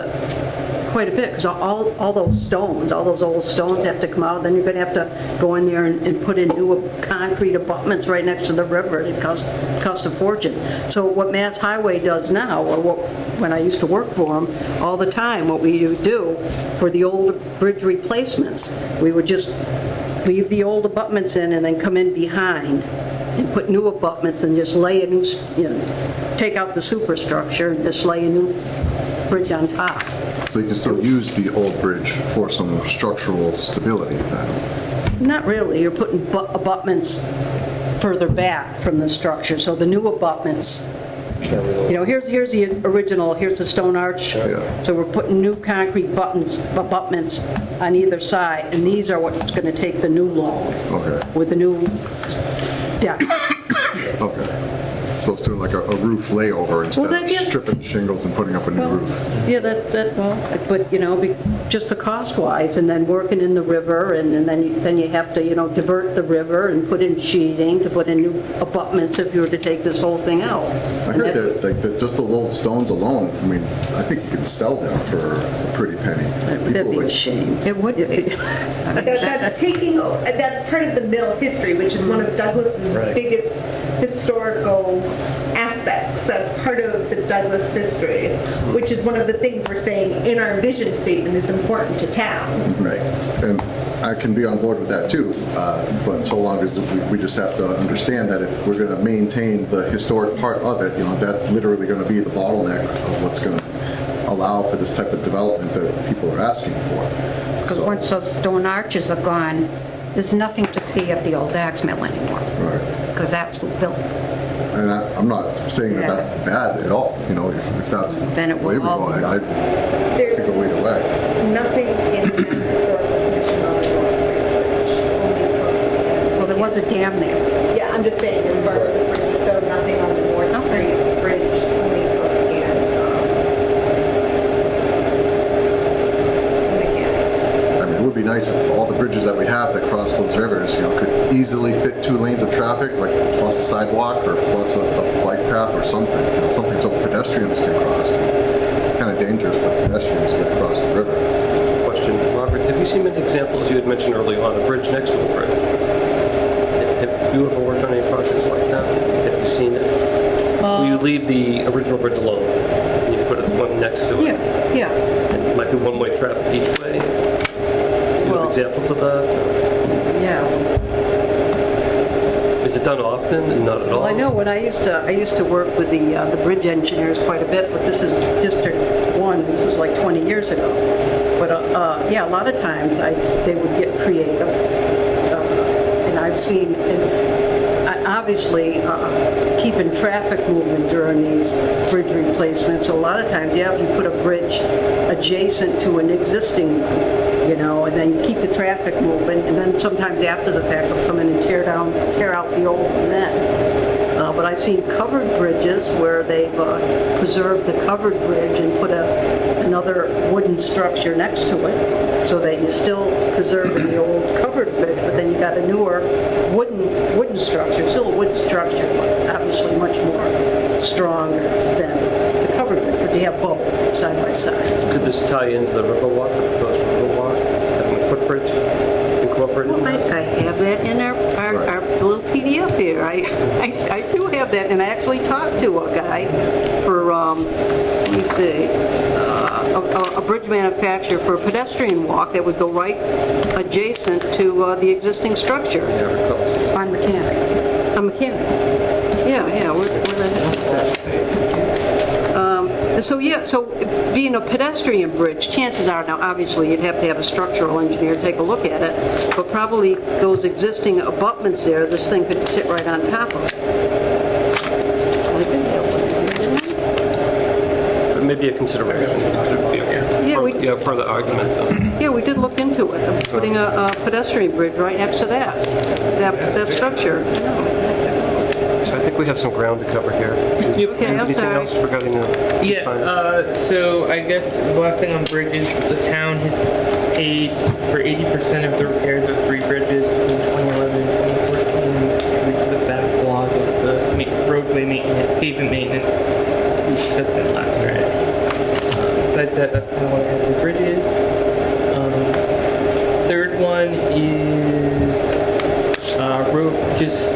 quite a bit, because all those stones, all those old stones have to come out. Then you're going to have to go in there and put in new concrete abutments right next to the river. It cost a fortune. So what Mass Highway does now, or when I used to work for them all the time, what we would do for the old bridge replacements, we would just leave the old abutments in and then come in behind and put new abutments and just lay a new, take out the superstructure and just lay a new bridge on top. So you can still use the old bridge for some structural stability then? Not really. You're putting abutments further back from the structure. So the new abutments, here's the original, here's the stone arch. Yeah. So we're putting new concrete abutments on either side, and these are what's going to take the new load. Okay. With the new deck. Okay. So it's doing like a roof layover instead of stripping shingles and putting up a new roof. Yeah, that's that. Well, but just the cost-wise, and then working in the river, and then you have to divert the river and put in sheeting to put in new abutments if you were to take this whole thing out. I heard that just the old stones alone. I mean, I think you can sell them for a pretty penny. That'd be a shame. It would be. That's part of the mill history, which is one of Douglas's biggest historical aspects. That's part of the Douglas history, which is one of the things we're saying in our vision statement is important to town. Right. And I can be on board with that too, but so long as we just have to understand that if we're going to maintain the historic part of it, that's literally going to be the bottleneck of what's going to allow for this type of development that people are asking for. Because once those stone arches are gone, there's nothing to see at the old axe mill anymore. Right. Because that's who built it. And I'm not saying that that's bad at all. If that's then it will the way we go, I'd go either way. Nothing in the historical commission on the North Street Bridge. Well, there was a dam there. Yeah, I'm just saying, as far as the bridges go, nothing on the North Street Bridge, only Cook and Mechanic. I mean, it would be nice if all the bridges that we have that cross those rivers, could easily fit 2 lanes of traffic, like plus a sidewalk or plus a bike path or something. Something so pedestrians can cross. It's kind of dangerous for pedestrians to get across the river. Question, Margaret, have you seen many examples you had mentioned earlier on a bridge next to a bridge? Have you ever worked on any projects like that? Have you seen it? Will you leave the original bridge alone and you put one next to it? Yeah. It might be one-way traffic each way. Do you have examples of that? Yeah. Is it done often and not at all? Well, I know when I used to work with the bridge engineers quite a bit, but this is District 1. This was like 20 years ago. But a lot of times they would get creative, and I've seen, obviously, keeping traffic moving during these bridge replacements. A lot of times, you put a bridge adjacent to an existing one. And then you keep the traffic moving, and then sometimes after the fact they'll come in and tear out the old one then. But I've seen covered bridges where they've preserved the covered bridge and put another wooden structure next to it, so that you're still preserving the old covered bridge, but then you got a newer wooden structure, still a wooden structure, but obviously much more stronger than the covered bridge, but you have both side by side. Could this tie into the Riverwalk, the proposed Riverwalk, having a footbridge incorporated in that? I have that in our little PDF here. I do have that, and I actually talked to a guy for, let me see, a bridge manufacturer for a pedestrian walk that would go right adjacent to the existing structure. On Mechanic. A mechanic. Yeah, where the heck is that? So being a pedestrian bridge, chances are, now obviously you'd have to have a structural engineer take a look at it, but probably those existing abutments there, this thing could sit right on top of. It may be a consideration. Yeah, for the argument, though. Yeah, we did look into it, putting a pedestrian bridge right next to that structure. So I think we have some ground to cover here. Okay, I'm Anything sorry. else regarding the... Yeah, so I guess the last thing on bridges, the town has paid for 80% of the repairs of 3 bridges between 2011 and 2014 due to the backlog of the roadway maintenance, pavement maintenance we discussed in last round. Besides that, that's kind of what I have for bridges. Third one is just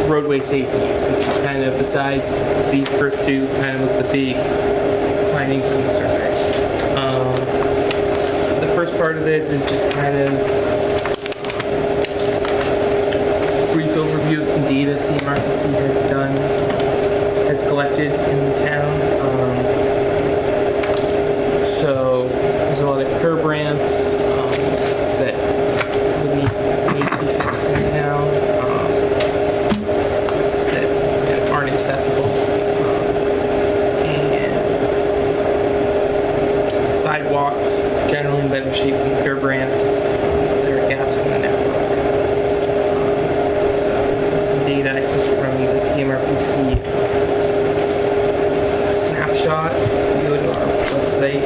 roadway safety, which is kind of, besides these first two, kind of was the big finding from the survey. The first part of this is just kind of brief overview of some data CMRPC has collected in the town. So there's a lot of curb ramps that would need to be fixed in the town. That aren't accessible, and sidewalks generally in better shape than curb ramps. There are gaps in the network. So this is some data I took from the CMRPC snapshot. You go to our website,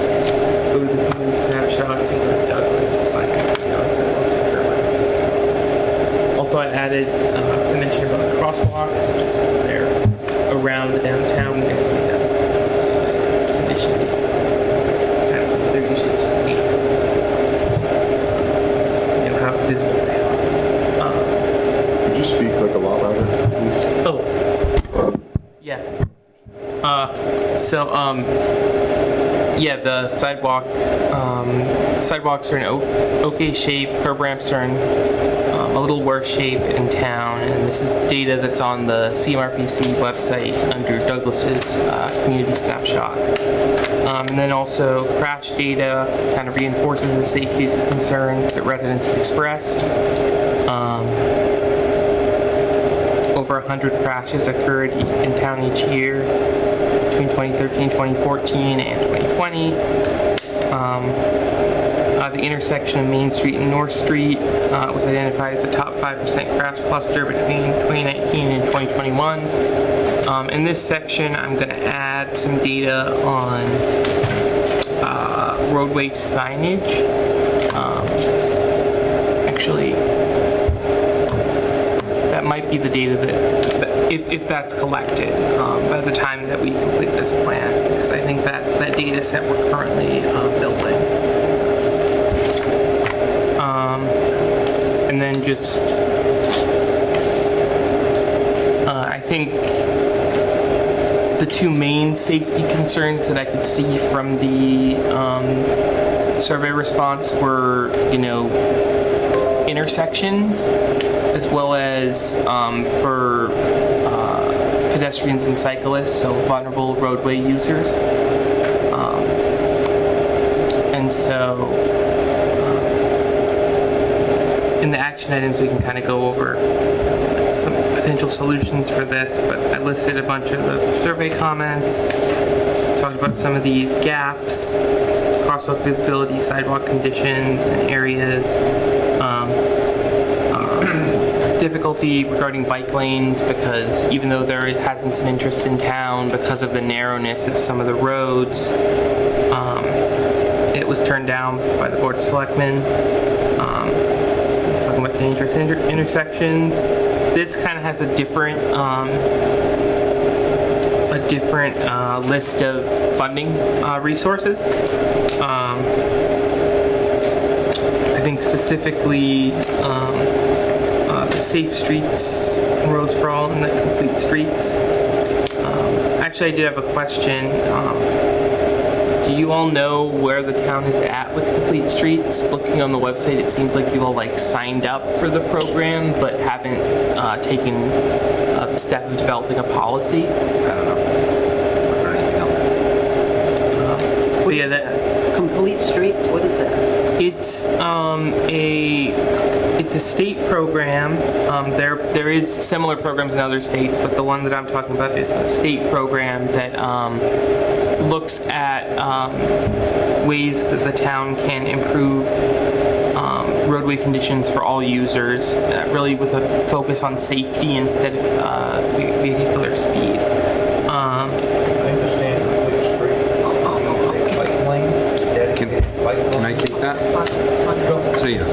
go to the community snapshots, and go to Douglas. I can see how it's the curb ramps. Also, I added some mention about the crosswalks, just there around the downtown. We're going to do that condition. Kind of they're usually how visible they are. Could you speak like a lot louder, please? Oh, yeah. Yeah, the sidewalks are in okay shape. Curb ramps are in a little worse shape in town, and this is data that's on the CMRPC website under Douglas's community snapshot. And then also crash data kind of reinforces the safety concerns that residents have expressed. Over 100 crashes occurred in town each year between 2013, 2014, and 2020. The intersection of Main Street and North Street was identified as the top 5% crash cluster between 2019 and 2021. In this section, I'm going to add some data on roadway signage. Actually, that might be the data that if that's collected by the time that we complete this plan, because I think that data set we're currently building. And then just, I think the two main safety concerns that I could see from the survey response were, intersections, as well as for pedestrians and cyclists, so vulnerable roadway users. And so in the action items, we can kind of go over some potential solutions for this, but I listed a bunch of the survey comments, talked about some of these gaps, crosswalk visibility, sidewalk conditions and areas, difficulty regarding bike lanes, because even though there has been some interest in town because of the narrowness of some of the roads, it was turned down by the Board of Selectmen. Talking about dangerous intersections. This kind of has a different list of funding resources. I think specifically the Safe Streets and Roads for All and the Complete Streets. Actually, I did have a question. Do you all know where the town is at with Complete Streets? Looking on the website, it seems like you all signed up for the program, but haven't taken the step of developing a policy. I don't know. Or anything else. But yeah, that Complete Streets, what is that? it's a state program. There is similar programs in other states, but the one that I'm talking about is a state program that looks at ways that the town can improve roadway conditions for all users, really with a focus on safety instead of vehicular speed. I understand Complete Street. Bike lane, dedicated bike lane. Can I take that?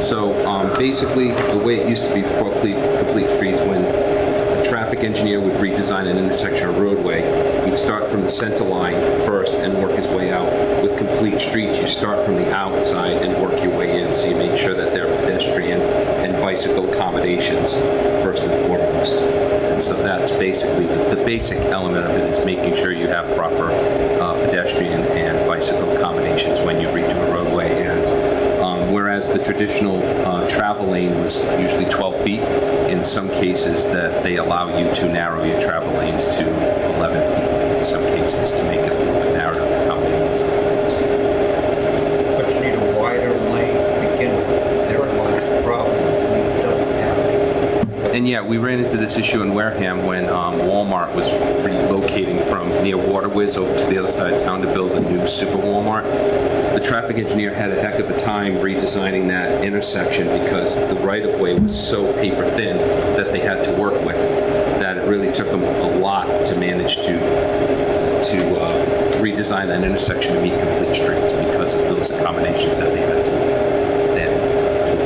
So basically, the way it used to be before Complete Streets, when a traffic engineer would redesign an intersection or roadway, he'd start from the center line first and work his way out. With Complete Streets, you start from the outside and work your way in, so you make sure that there are pedestrian and bicycle accommodations first and foremost. And so that's basically the basic element of it, is making sure you have proper pedestrian and bicycle accommodations when you redo a roadway. And whereas the traditional travel lane was usually 12 feet, in some cases that they allow you to narrow your travel lanes to 11 feet in some cases to make it a little bit narrower to accommodate some things. But you need a wider lane to begin with. Therein lies the problem. We don't have it. And yeah, we ran into this issue in Wareham when Walmart was relocating from near Waterwiz over to the other side of town to build a new super Walmart. The traffic engineer had a heck of a time redesigning that intersection because the right-of-way was so paper thin that they had to work with, that it really took them a lot to manage to redesign that intersection to meet Complete Streets because of those accommodations that they had to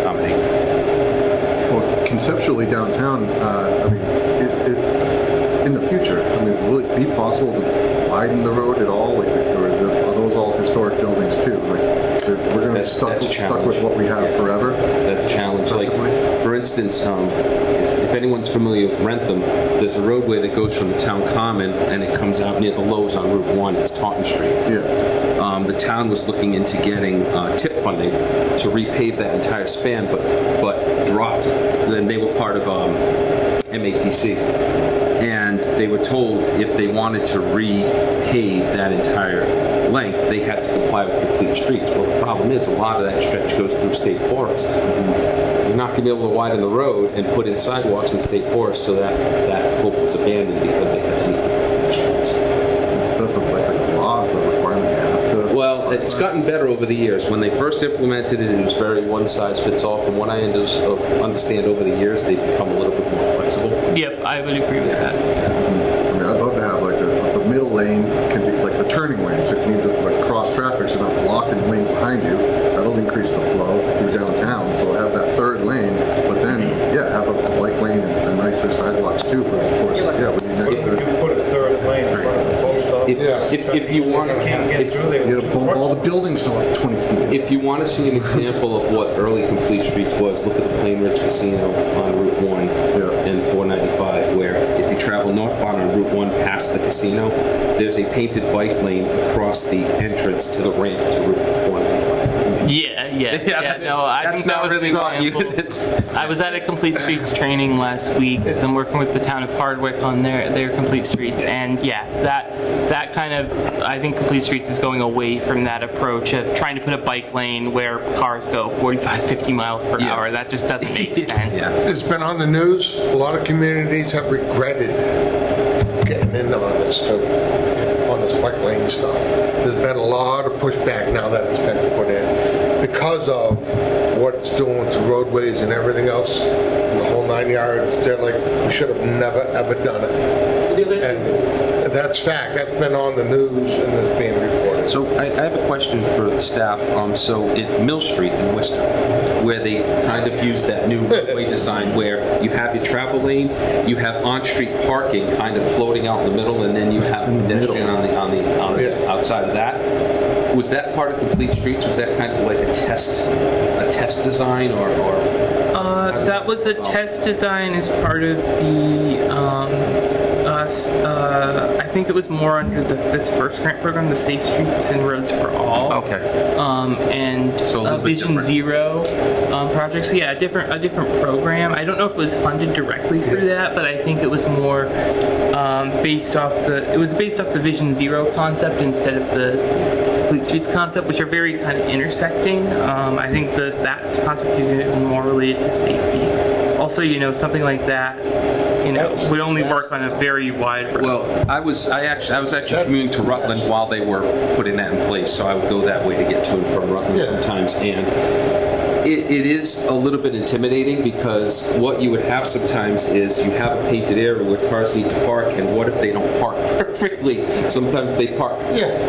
accommodate. Well, conceptually downtown, I mean, in the future, I mean, will it be possible to widen the road at all? Like, or are those all historic buildings too? Like, we're going to be stuck with what we have forever? That's a challenge. Like, for instance, if anyone's familiar with Rentham, there's a roadway that goes from the town common and it comes out near the Lowe's on Route 1. It's Taunton Street. Yeah. The town was looking into getting TIP funding to repave that entire span, but dropped. Then they were part of MAPC. And they were told if they wanted to repave that entire length, they had to comply with Complete Streets. Well, the problem is a lot of that stretch goes through state forest. You're not going to be able to widen the road and put in sidewalks in state forest, so that hope was abandoned because they had to meet the Complete Streets. That's like a law, it's a requirement you have to... Well, it's gotten better over the years. When they first implemented it, it was very one-size-fits-all. From what I understand over the years, they've become a little bit more flexible. Yep, I would agree with that. I mean, I'd love to have like the middle lane can be like the turning lane. So if you need to like cross traffic, so not blocking the lanes behind you, that'll increase the flow through downtown. So have that third lane, but then have a bike lane and nicer sidewalks too. But of course, we need If you put a third lane in front of the post office, if you want, can't get through there. you got to bump all the buildings to like 20 feet. If you want to see an example of what early Complete Streets was, look at the Plain Ridge Casino on Route 1 and 495, where if you travel northbound on Route 1 past the casino, there's a painted bike lane across the entrance to the ramp to Route 495. Yeah. No, I think that was really an example. I was at a Complete Streets training last week. I'm working with the town of Hardwick on their Complete Streets, and that kind of, I think Complete Streets is going away from that approach of trying to put a bike lane where cars go 45, 50 miles per hour. That just doesn't make sense. It's been on the news. A lot of communities have regretted getting in on this too, on this bike lane stuff. There's been a lot of pushback now that it's been put in because of what it's doing to roadways and everything else, and the whole 9 yards. They're like, we should have never ever done it. And that's fact. That's been on the news and is being reported. So I have a question for the staff. So at Mill Street in Worcester, where they kind of use that new roadway design where you have your travel lane, you have on-street parking kind of floating out in the middle, and then you have a pedestrian on the outside of that. Was that part of Complete Streets? Was that kind of like a test design or that was a test design as part of the I think it was more under this first grant program, the Safe Streets and Roads for All. Okay. And So a little bit Vision different. Zero project. So yeah, a different program. I don't know if it was funded directly through that, but I think it was more based off the Vision Zero concept instead of the Complete Streets concept, which are very kind of intersecting. I think that concept is more related to safety. Also, something like that, would only work on a very wide road. Well, I was actually commuting to Rutland while they were putting that in place, so I would go that way to get to and from Rutland sometimes, and it is a little bit intimidating because what you would have sometimes is you have a painted area where cars need to park, and what if they don't park perfectly? Sometimes they park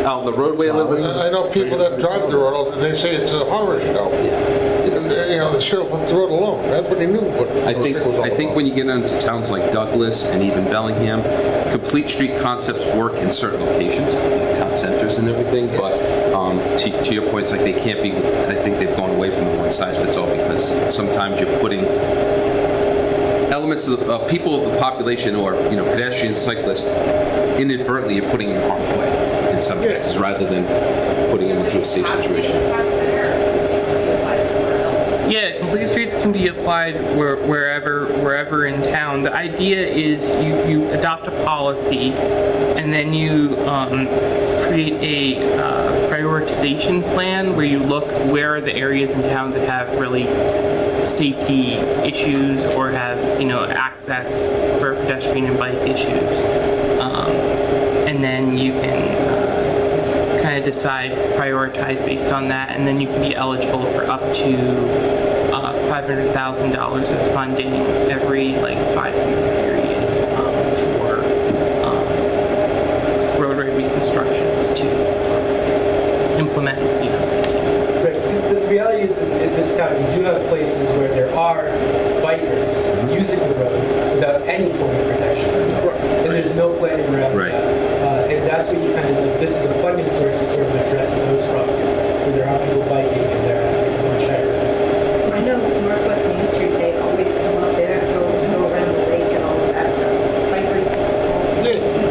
out on the roadway a little bit. I know people that drive the road, they say it's a horror show. The sheriff left the road alone. Everybody knew what I think when you get into towns like Douglas and even Bellingham, complete street concepts work in certain locations, like town centers and everything, but to your point, it's like they can't be, I think they've gone away from the one size fits all because sometimes you're putting elements of the people of the population or pedestrians, cyclists, inadvertently you're putting them in harm's way in some cases rather than putting them into a safe situation. Yeah, complete streets can be applied wherever in town. The idea is you adopt a policy and then you create a prioritization plan where you look where are the areas in town that have really safety issues or have access for pedestrian and bike issues, and then you can kind of decide, prioritize based on that, and then you can be eligible for up to $500,000 of funding every 5-year period for roadway reconstructions to implement safety. Right, so the reality is that in this town, we do have places where there are bikers using the roads without any form of protection. And there's no planning around that. And that's what you kind of, this is a funding source to sort of address those problems, where there are people biking and there are much higher risks. I know Northwest Main Street, they always come up there, go around the lake and all of that stuff.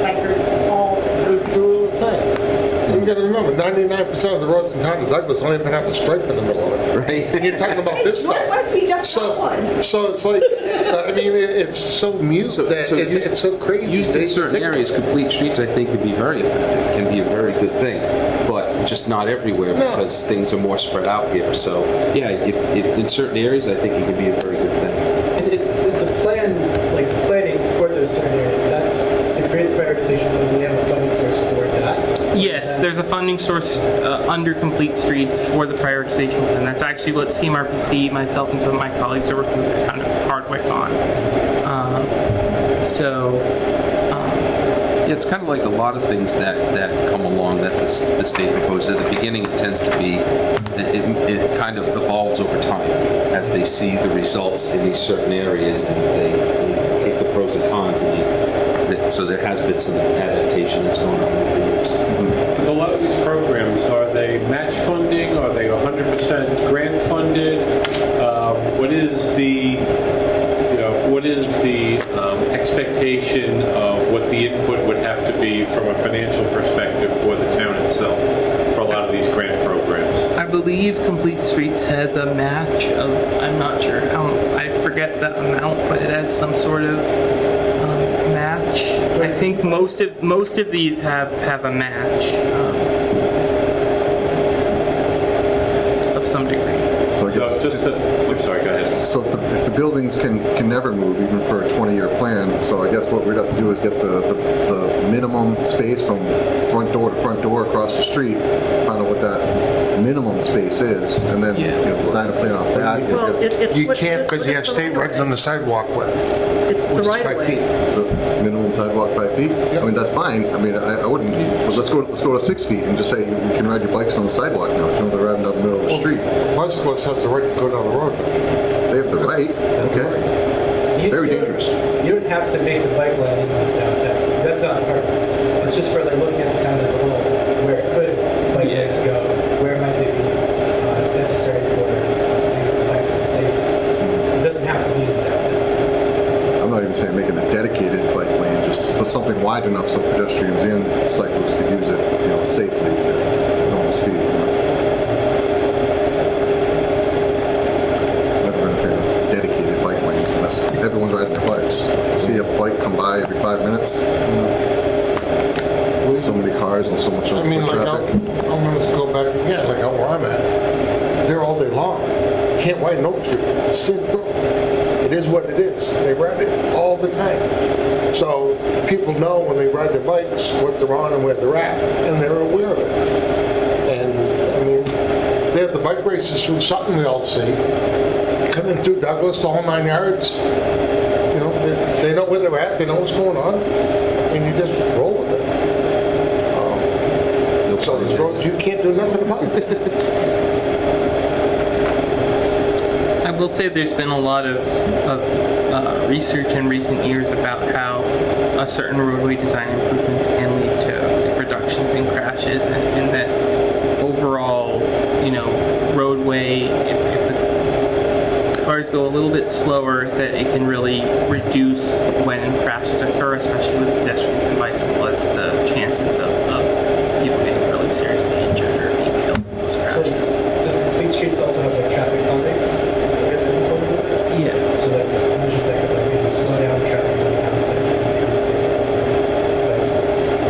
Bikers all the time. Do the thing. You got to remember, 99% of the roads in town of Douglas don't even have a stripe in the middle of it. Right. And you're talking about this stuff. Northwest, we just got one. So it's like, it's so mute that it's so crazy. Used in certain areas, complete streets, I think, could be very effective. Can be a very good thing, but just not everywhere because things are more spread out here. So, yeah, if in certain areas, I think it could be a very good thing. And the plan, the planning for those certain areas, that's to create the prioritization plan. We have a funding source for that. Yes, there's a funding source under Complete Streets for the prioritization plan. That's actually what CMRPC, myself, and some of my colleagues are working with kind of Hardwick on. It's kind of like a lot of things that come along that the state proposes. At the beginning, it tends to be, it kind of evolves over time as they see the results in these certain areas and they take the pros and cons. So there has been some adaptation that's going on over the years. With a lot of these programs, are they match funding? Are they 100% grant funded? What is the expectation of what the input would have to be from a financial perspective for the town itself for a lot of these grant programs? I believe Complete Streets has a match of, I'm not sure how, I forget the amount, but it has some sort of match. I think most of these have a match of some degree. I'm sorry, go ahead. So if the buildings can never move, even for a 20-year plan, so I guess what we'd have to do is get the minimum space from front door to front door across the street, find out what that minimum space is, and then design a plan off that. You can't because you have state regs on the sidewalk width. It's the right of way. The minimum sidewalk 5 feet? I mean, that's fine. I mean, I wouldn't, but let's go to 6 feet and just say you can ride your bikes on the sidewalk now. You know, they're riding down the middle of the street. Bicyclist has the right to go down the road. They have the right, okay. Very dangerous. You don't have to make the bike lane downtown. That's not part of it. It's just for looking at the town as a whole, where it could bike lanes go, where it might be necessary for bicycle safety. It doesn't have to be in downtown. I'm not even saying making a dedicated bike lane, just let's something wide enough so pedestrians and cyclists could use it, safely at normal speed. Never been a fan of dedicated bike lanes unless everyone's riding their bikes. See a bike come by every 5 minutes. So many cars and so much I mean, like, traffic. I'm gonna go back again, like out where I'm at. They're all day long. Can't ride Oak Street. It's simple. It is what it is. They ride it all the time. So people know when they ride their bikes what they're on and where they're at, and they're aware of it. And I mean, they have the bike races through Sutton we all see, coming through Douglas, the whole 9 yards. They know where they're at. They know what's going on, and you just roll with it. So there's roads you can't do nothing about. I will say there's been a lot of research in recent years about how certain roadway design improvements can lead to reductions in crashes, and that overall, roadway, if the cars go a little bit slower, that it can really reduce when crashes occur, especially with pedestrians and bicyclists, the chances of people getting really seriously injured or being killed in those crashes. Does Complete Streets also have like traffic calming? Yeah. So like measures that could like maybe slow down traffic on the downside.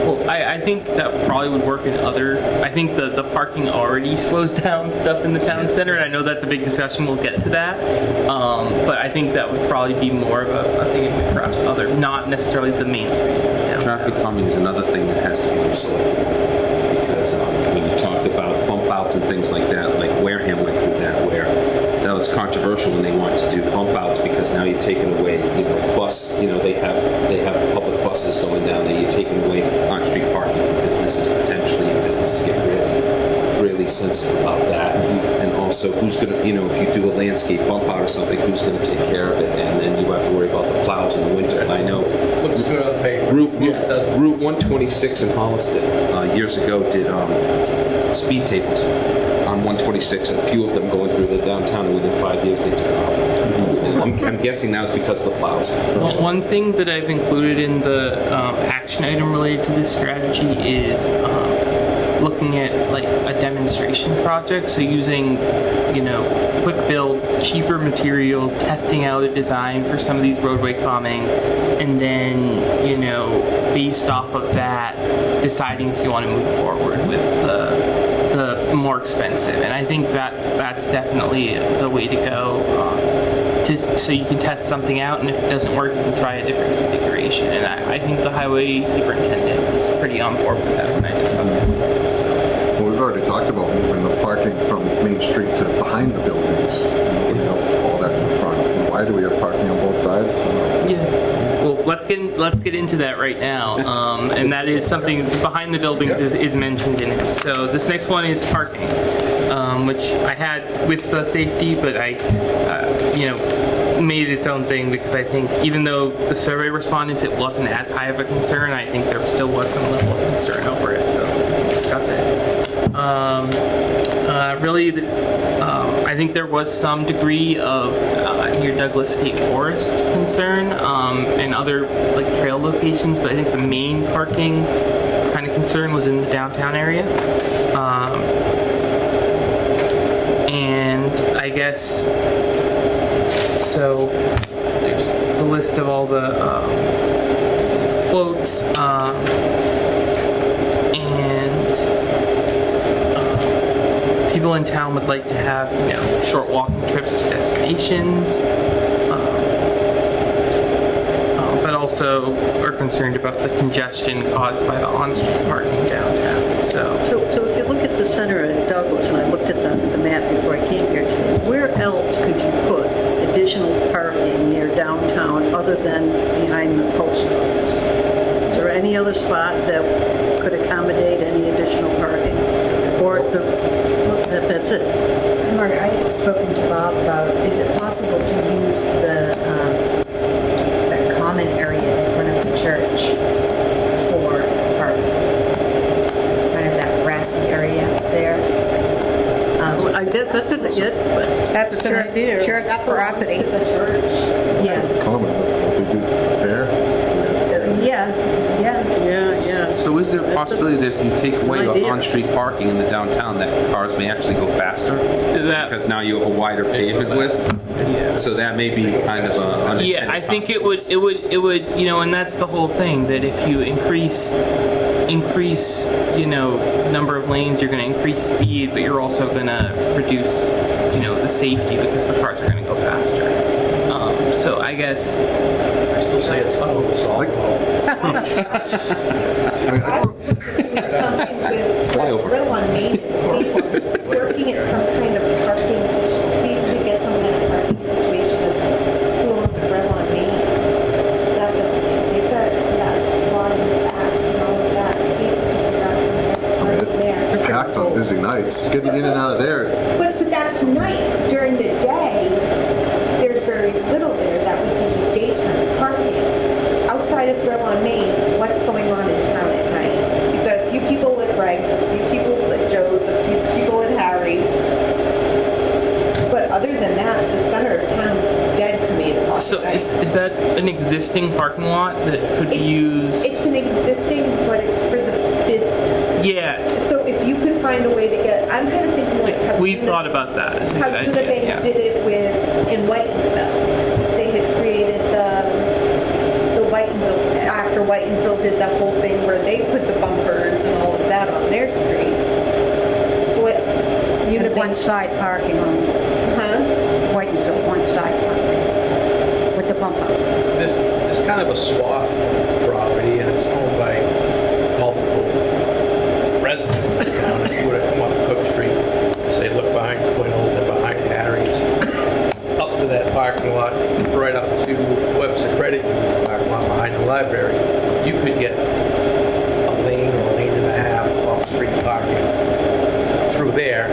Well, I think that probably would work in other. I think the parking already slows down stuff in the town center, and I know that's a big discussion. We'll get to that. But I think that would probably be more of a thing in perhaps other, not necessarily the main street. Traffic calming is another thing that has to be selective, because when you talked about bump outs and things like that, like Wareham went through that, where that was controversial when they wanted to do bump outs, because now you're taking away, bus, they have public buses going down there, you're taking away on-street parking for businesses potentially, and businesses get really sensitive about that. And also, who's going to, if you do a landscape bump out or something, who's going to take care of it? And then you have to worry about the plows in the winter. And I know Looks good on paper. Route 126 in Holliston years ago did speed tables on 126, and a few of them going through the downtown, and within 5 years they took it off. I'm guessing that was because of the plows. One thing that I've included in the action item related to this strategy is looking at like a demonstration project. So using, quick build, cheaper materials, testing out a design for some of these roadway calming, and then, based off of that, deciding if you want to move forward with the more expensive. And I think that's definitely the way to go. So you can test something out, and if it doesn't work, you can try a different configuration. And I think the highway superintendent was pretty on board with that when I discussed it with him. Well, we've already talked about moving the parking from Main Street to behind the buildings, all that in the front. Why do we have parking on both sides? Yeah. Well, let's get into that right now, and that is something behind the buildings is mentioned in it. So this next one is parking, which I had with the safety, but I, made its own thing, because I think even though the survey respondents, it wasn't as high of a concern, I think there still was some level of concern over it. So we can discuss it. I think there was some degree of near Douglas State Forest concern and other like trail locations, but I think the main parking kind of concern was in the downtown area. And I guess so. There's the list of all the quotes. People in town would like to have, short walking trips to destinations, but also are concerned about the congestion caused by the on-street parking downtown. So if you look at the center of Douglas, and I looked at the map before I came here today, where else could you put additional parking near downtown other than behind the post office? Is there any other spots that could accommodate any additional parking? Or that's it? Mark, I had spoken to Bob about, is it possible to use that common area in front of the church for parking? Kind of that grassy area there? That's it. That's the church property. Yeah. Common, what they do fair. Yeah, Yeah. So is there a possibility that if you take away an idea. on-street parking in the downtown, that cars may actually go faster? Because now you have a wider pavement width? So that may be kind of a unintended Yeah, I think it would, and that's the whole thing, that if you increase, number of lanes, you're going to increase speed, but you're also going to reduce, the safety because the cars are going to go faster. So I guess. I still say it's solvable. Flyover. Grill on Main, working at some kind of parking, see if we could get some kind of parking situation with who owns the Grill on Main. Definitely, they've got that lot in the back and all of that, see if we can grab some parking there. They're packed on busy nights, getting in and out of there. But so that's night. During the day, there's very little there that we can do daytime parking. Outside of Grill on Main, what's going on in town at night? You've got a few people at Greg's, a few people at Joe's, a few people at Harry's. But other than that, the center of town is dead for me to walk So at night. is that an existing parking lot that could be used? It's an existing, but it's for the business. Yeah, So if you could find a way to get, I'm kind of thinking like how we've thought about that. It's a how good Tuna idea, Bay yeah. did it in Whitensville. They had created the Whitensville, after Whitensville did that whole thing where they put the bumpers and all of that on their street. What, And one side parking on Whitensville, one side parking with the bump outs. There's kind of a swath property, and it's owned by multiple residents in town. If you were to come up Cook Street, say, look behind Quinnell, and behind Harry's, up to that parking lot, right up to Webster Credit Union parking lot behind the library, you could get a lane or a lane and a half off-street parking through there.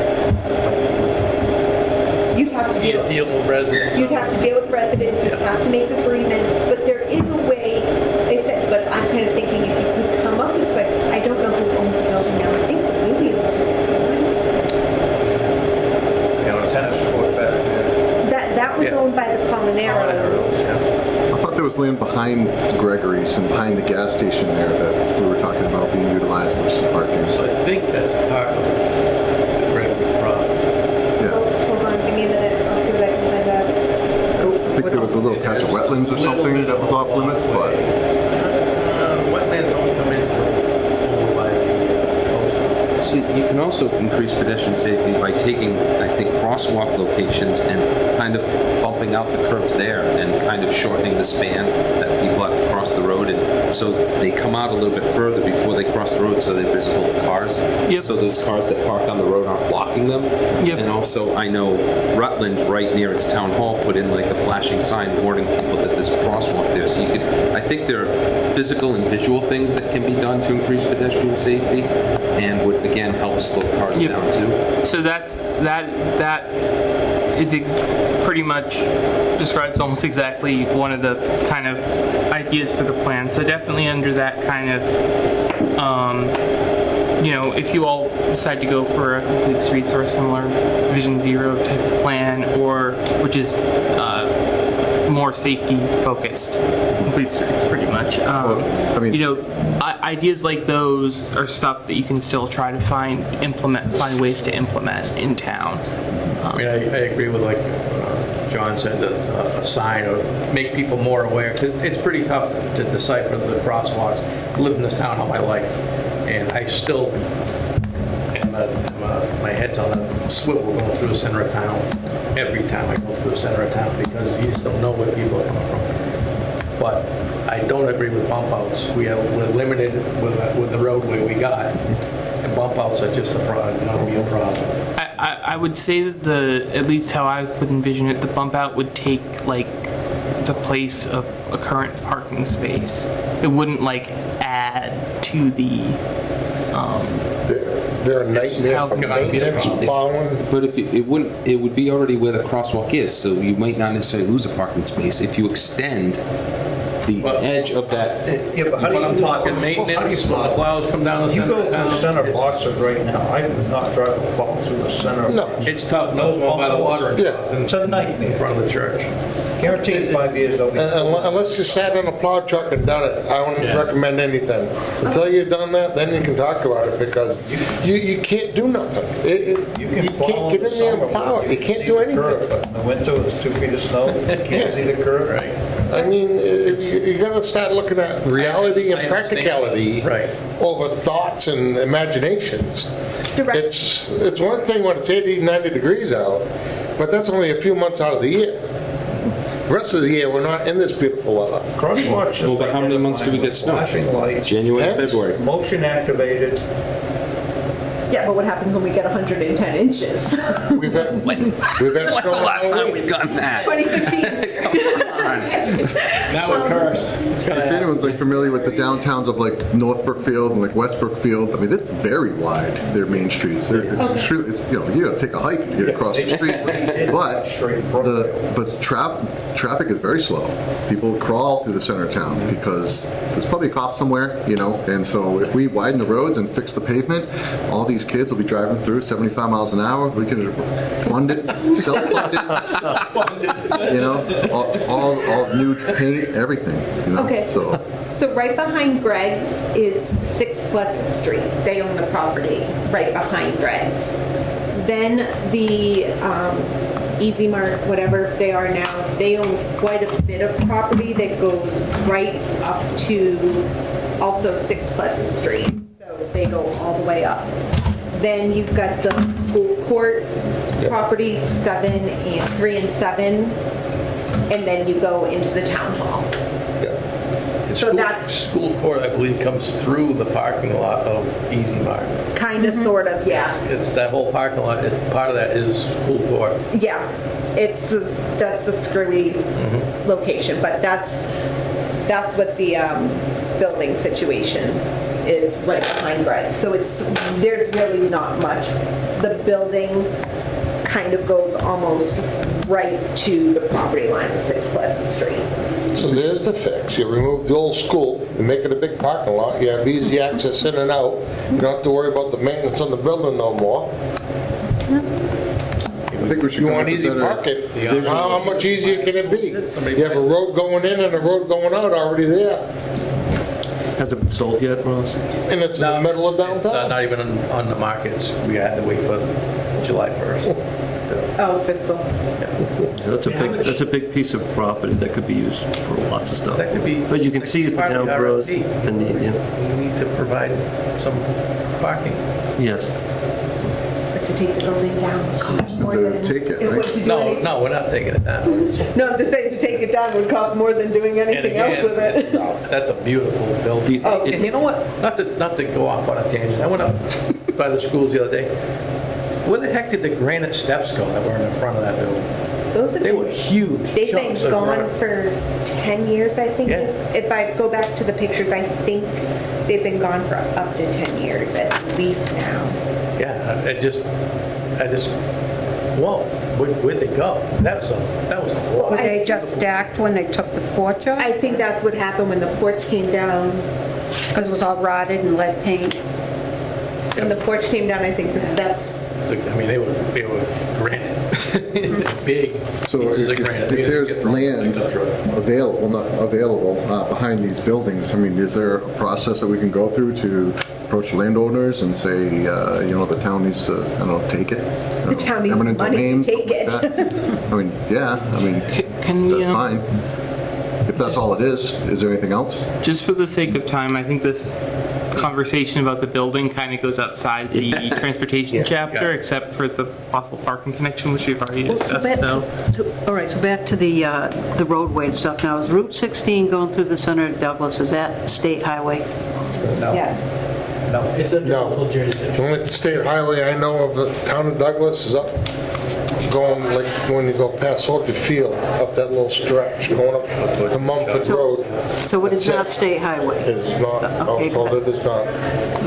you'd have to deal with residents. You'd have to deal with residents, you'd have to make agreements, but there is a way, they said, but I'm kind of thinking if you could come up with, like, I don't know who owns the building now, I think Louis owns it. Tennis court back there. That was owned by the Colonero. I thought there was land behind Gregory's and behind the gas station there that we were talking about being utilized for some parking. So I think that's part of the Gregory problem. Hold on, give me a minute, I'll see what I can find out. I think there was a little patch of wetlands or something that was off limits, but Wetlands don't come in over by the coast. So you can also increase pedestrian safety by taking, I think, crosswalk locations and kind of bumping out the curbs there and kind of shortening the span that people have to cross the road, and so they come out a little bit further before they cross the road so they're visible to cars. So those cars that park on the road aren't blocking them. And also, I know Rutland, right near its town hall, put in like a flashing sign warning people that there's a crosswalk there. So you could, I think there are physical and visual things that can be done to increase pedestrian safety and would again help slow cars down too. So that is pretty much describes almost exactly one of the kind of ideas for the plan. So definitely under that kind of, if you all decide to go for a complete streets or a similar Vision Zero type of plan, or which is more safety focused, complete streets pretty much. Ideas like those are stuff that you can still try to find ways to implement in town. I mean, I agree with like John said, a sign or make people more aware. 'Cause it's pretty tough to decipher the crosswalks. I lived in this town all my life, and I still my head's on a swivel going through the center of town every time I go through the center of town because you just don't know where people are coming from. But I don't agree with bump outs. We're limited with the roadway we got, and bump outs are just not a real problem. I would say that at least how I would envision it, the bump out would take like the place of a current parking space. It wouldn't like add to the. They're a nightmare for maintenance, plowing. But if it would be already where the crosswalk is, so you might not necessarily lose a parking space. If you extend the edge of that. Yeah, but how do When I'm you, talking maintenance, when the plows come down the you center go of through town. center of Oxford right now, I would not drive a plow through the center of. No. It's tough, no, one by the water. Yeah. It's a In nightmare. front of the church. Guaranteed in 5 years they'll be. Unless you sat in a plow truck and done it, I wouldn't recommend anything. Until you've done that, then you can talk about it, because you can't do nothing. You can't get in there and plow it. You can't do anything. In the winter, there's 2 feet of snow, you can't see the curb. Right. I mean, you gotta start looking at reality and I understand. practicality Right. over thoughts and imaginations. It's one thing when it's 80, 90 degrees out, but that's only a few months out of the year. The rest of the year, we're not in this beautiful weather. Crosswalks. Well, but how many months do we get snow? Flashing lights, January, February. motion activated. Yeah, but what happens when we get 110 inches? We've had snow all week. gotten that? 2015. Now we're cursed. It's If gonna happen. anyone's like familiar with the downtowns of like North Brookfield and like West Brookfield, I mean, it's very wide, their main streets. It's you gotta take a hike to get across the street. But traffic is very slow. People crawl through the center of town because there's probably a cop somewhere, and so if we widen the roads and fix the pavement, all these kids will be driving through 75 miles an hour. We can fund it, self-fund it, all new paint, everything, Okay. So right behind Greg's is 6 Pleasant Street. They own the property right behind Greg's. Then the Easy Mart, whatever they are now, they own quite a bit of property that goes right up to also 6 Pleasant Street. So they go all the way up. Then you've got the school court properties, 3 and 7, and then you go into the town hall. So that's School court, I believe, comes through the parking lot of Easy Mart. kind of, sort of, yeah. It's that whole parking lot, part of that is school court. Yeah, that's a screwy location, but that's what the building situation is right behind Greg. So there's really not much. The building kind of goes almost right to the property line of 6 Pleasant Street. So there's the fix. You remove the old school, you make it a big parking lot, you have easy access in and out. You don't have to worry about the maintenance on the building no more. I think we should You come want up with easy better- parking, how much easier can it be? You have a road going in and a road going out already there, Has it been sold yet, Ross? and it's in the middle of It's downtown. not even on the markets. We had to wait for July 1st. Oh, fiscal. That's a big piece of property that could be used for lots of stuff. That could be. But you can see as the town grows, the need, We need to provide some parking. yes. But to take the building down would cost more To than... take it, would right? to do No, anything- no, we're not taking it down. No, I'm just saying to take it down would cost more than doing And anything else again, with it. that's a beautiful building. Oh, And you know what? Not to go off on a tangent. I went up by the schools the other day. Where the heck did the granite steps go that were in the front of that building? Those have They been- were huge. They've chunks been of gone granite. for 10 years, I think. Yeah. If I go back to the pictures, I think they've been gone for up to 10 years at least now. Yeah, I just, whoa, where'd they go? That was a lot. Were they just stacked when they took the porch off? I think that's what happened when the porch came down. Because it was all rotted and lead paint? When the porch came down, I think the steps... I mean, they were granite, big So pieces if of granite. there's land available behind these buildings, I mean, is there a process that we can go through to approach landowners and say, the town needs to, take it? The town needs Eminent money to domain, take it. like that? I mean, yeah, Can we, that's fine. If that's all it is there anything else? just for the sake of time, I think this conversation about the building kind of goes outside the transportation chapter, except for the possible parking connection, which we've already discussed. All right, so back to the roadway and stuff now. Is Route 16 going through the center of Douglas, is that state highway? Yes. No, It's a No. local jurisdiction. The only state highway I know of, the town of Douglas, is up going like when you go past Soldier Field, up that little stretch, going up the Mumford Road. So it is That's not it. state highway? It is not, Okay, no, good. it is not.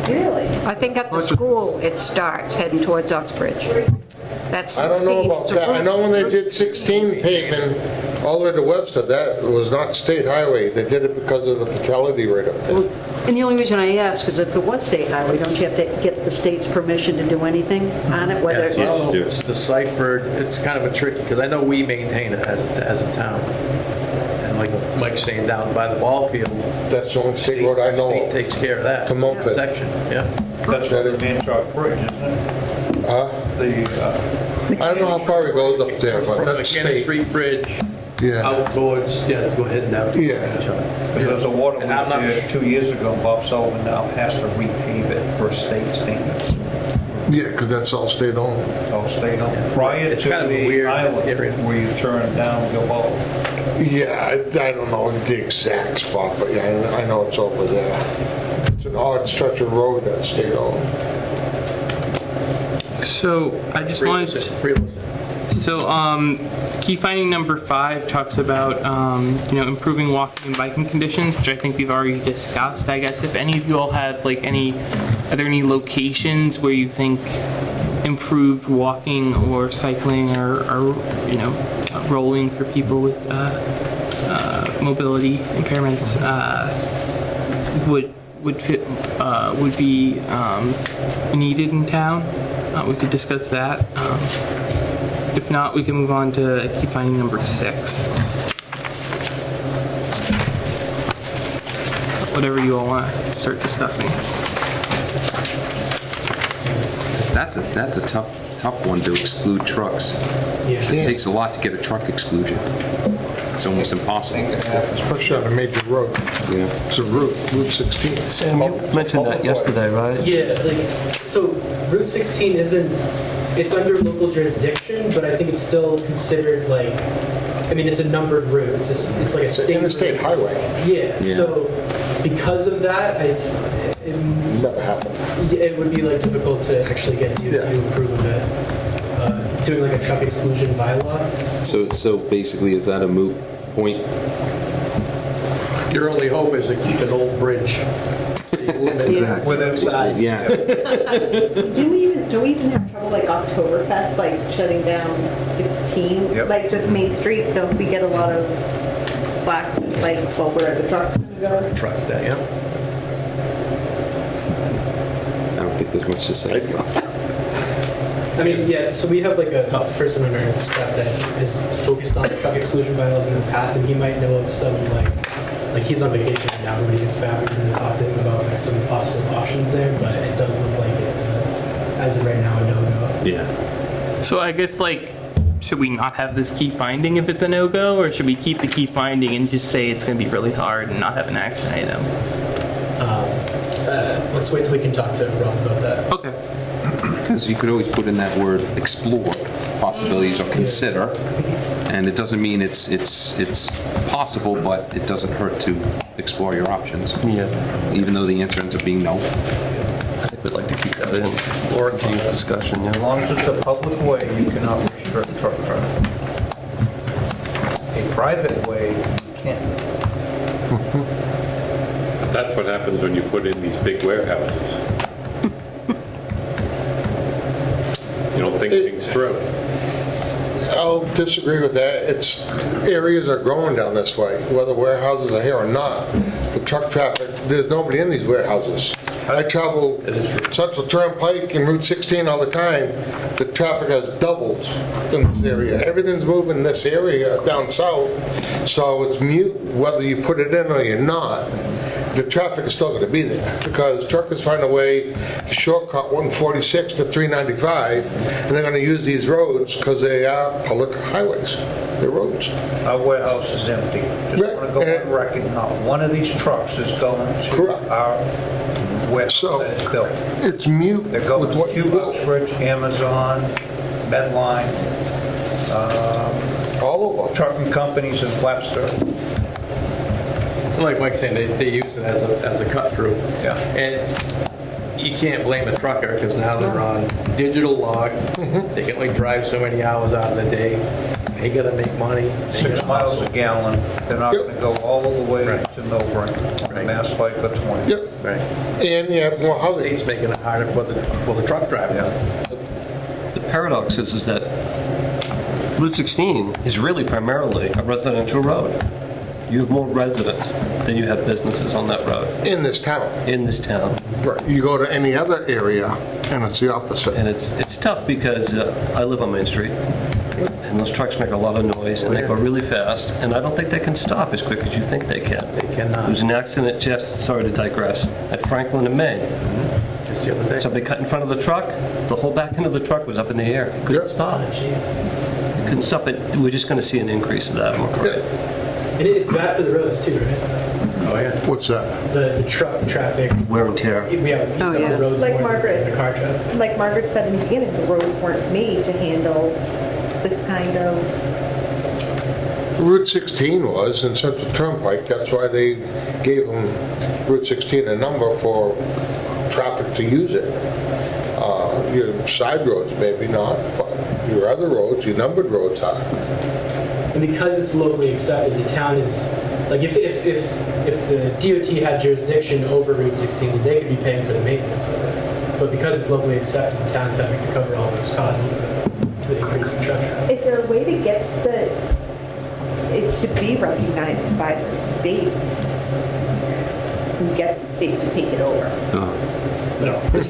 Really? I think at the school it starts heading towards Uxbridge. That's I don't know 16. about It's a that. I road. know when they did 16 paving all the way to Webster, that was not state highway. They did it because of the fatality rate up there. And the only reason I ask is if it was state highway, don't you have to get the state's permission to do anything on it? Whether Yes, I don't know if it's deciphered, it's kind of a tricky, because I know we maintain it as a town. And like Mike's saying, down by the ball field. That's the only state road I know State of. takes care of that. To Moped. Section, yeah. That's for the Manchog Bridge, isn't it? I don't know how far it goes up there, but From that's McKinnon state. Street Bridge Yeah. out towards, go ahead and out. Yeah. Because there was a water leak And I'm not there 2 years ago. Bob Sullivan now has to repave it per state standards. Yeah, because that's all state owned. It's all state owned. Prior It's to kind of a the weird island area. where you turn down Gilboa. Yeah, I don't know the exact spot, but yeah, I know it's over there. It's an odd stretch of road that's state owned. So I just wanted to, key finding number 5 talks about, improving walking and biking conditions, which I think we've already discussed. I guess if any of you all have are there any locations where you think improved walking or cycling or rolling for people with mobility impairments would be needed in town? We could discuss that. If not, we can move on to key finding number 6. Whatever you all want to start discussing. That's a tough one to exclude trucks. Yeah. It takes a lot to get a truck exclusion. It's almost impossible. Especially on a major road. Yeah. It's a Route 16. Sam, you mentioned that yesterday, right? Yeah, so Route 16 it's under local jurisdiction, but I think it's still considered it's a numbered route. It's like a state Interstate highway. Yeah, so because of that, Never happened. it would be difficult to actually get you to approve of it. Doing a truck exclusion bylaw. So basically, is that a moot point? Your only hope is to keep an old bridge. Within size. Yeah. Do we even have trouble Oktoberfest, shutting down 16? Yep. Just Main Street, don't we get a lot of flack, where are the trucks gonna go? Trucks that, yeah. I don't think there's much to say. So we have a person on our staff that is focused on the truck exclusion bylaws in the past, and he might know of some, he's on vacation right now, when he gets back, we're going to talk to him about some possible options there, but it does look like it's, as of right now, a no-go. Yeah. So I guess should we not have this key finding if it's a no-go, or should we keep the key finding and just say it's going to be really hard and not have an action item? Let's wait till we can talk to Rob about that. Okay. Because you could always put in that word explore possibilities or consider, and it doesn't mean it's possible, but it doesn't hurt to explore your options. Yeah. Even though the answer ends up being no. I think we'd like to keep that in. Or team discussion, As yeah. long as it's a public way, you cannot restrict truck traffic. A private way, you can. That's what happens when you put in these big warehouses. You don't think things through. I'll disagree with that. Areas are growing down this way, whether warehouses are here or not. The truck traffic, there's nobody in these warehouses. I travel Central Turnpike and Route 16 all the time. The traffic has doubled in this area. Everything's moving in this area down south, so it's mute whether you put it in or you're not. The traffic is still going to be there because truckers find a way to shortcut 146 to 395, and they're going to use these roads because they are public highways. They're roads. Our warehouse is empty. Just want to go on record, not one of these trucks is going to our warehouse that is built. It's mute They're going with what to you built. Oxford, Amazon, Medline, all over. Trucking companies in Webster. Like Mike's saying, they use it as a cut through. Yeah. And you can't blame a trucker because now they're on digital log. They can only drive so many hours out of the day. They gotta make money. 6 miles a gallon. They're not going to go all the way to Millbrae on Mass Pike for 20. Yep. Right. And you have more housing. State's making it harder for the truck driver. The paradox is that Route 16 is really primarily a residential road. You have more residents than you have businesses on that road. In this town. In this town. Right. You go to any other area, and it's the opposite. And it's tough because I live on Main Street, and those trucks make a lot of noise, and they go really fast, and I don't think they can stop as quick as you think they can. They cannot. There was an accident just, sorry to digress, at Franklin and Main. Just the other day. Somebody cut in front of the truck, the whole back end of the truck was up in the air. It couldn't stop. It couldn't stop it. We're just going to see an increase of that, I'm afraid. And it's bad for the roads too, right? Oh, yeah. What's that? The truck traffic. Wear and tear. We have Oh, yeah. the roads Like more Margaret. than the car traffic. Like Margaret said in the beginning, the roads weren't made to handle this kind of, Route 16 was, and Central Turnpike, that's why they gave them Route 16 a number for traffic to use it. Your side roads, maybe not, but your other roads, your numbered roads are. And because it's locally accepted, the town is, like, if the DOT had jurisdiction over Route 16, they could be paying for the maintenance of it. But because it's locally accepted, the town's having to cover all those costs of the increase in traffic. is there a way to get it to be recognized by the state? And get the state to take it over? The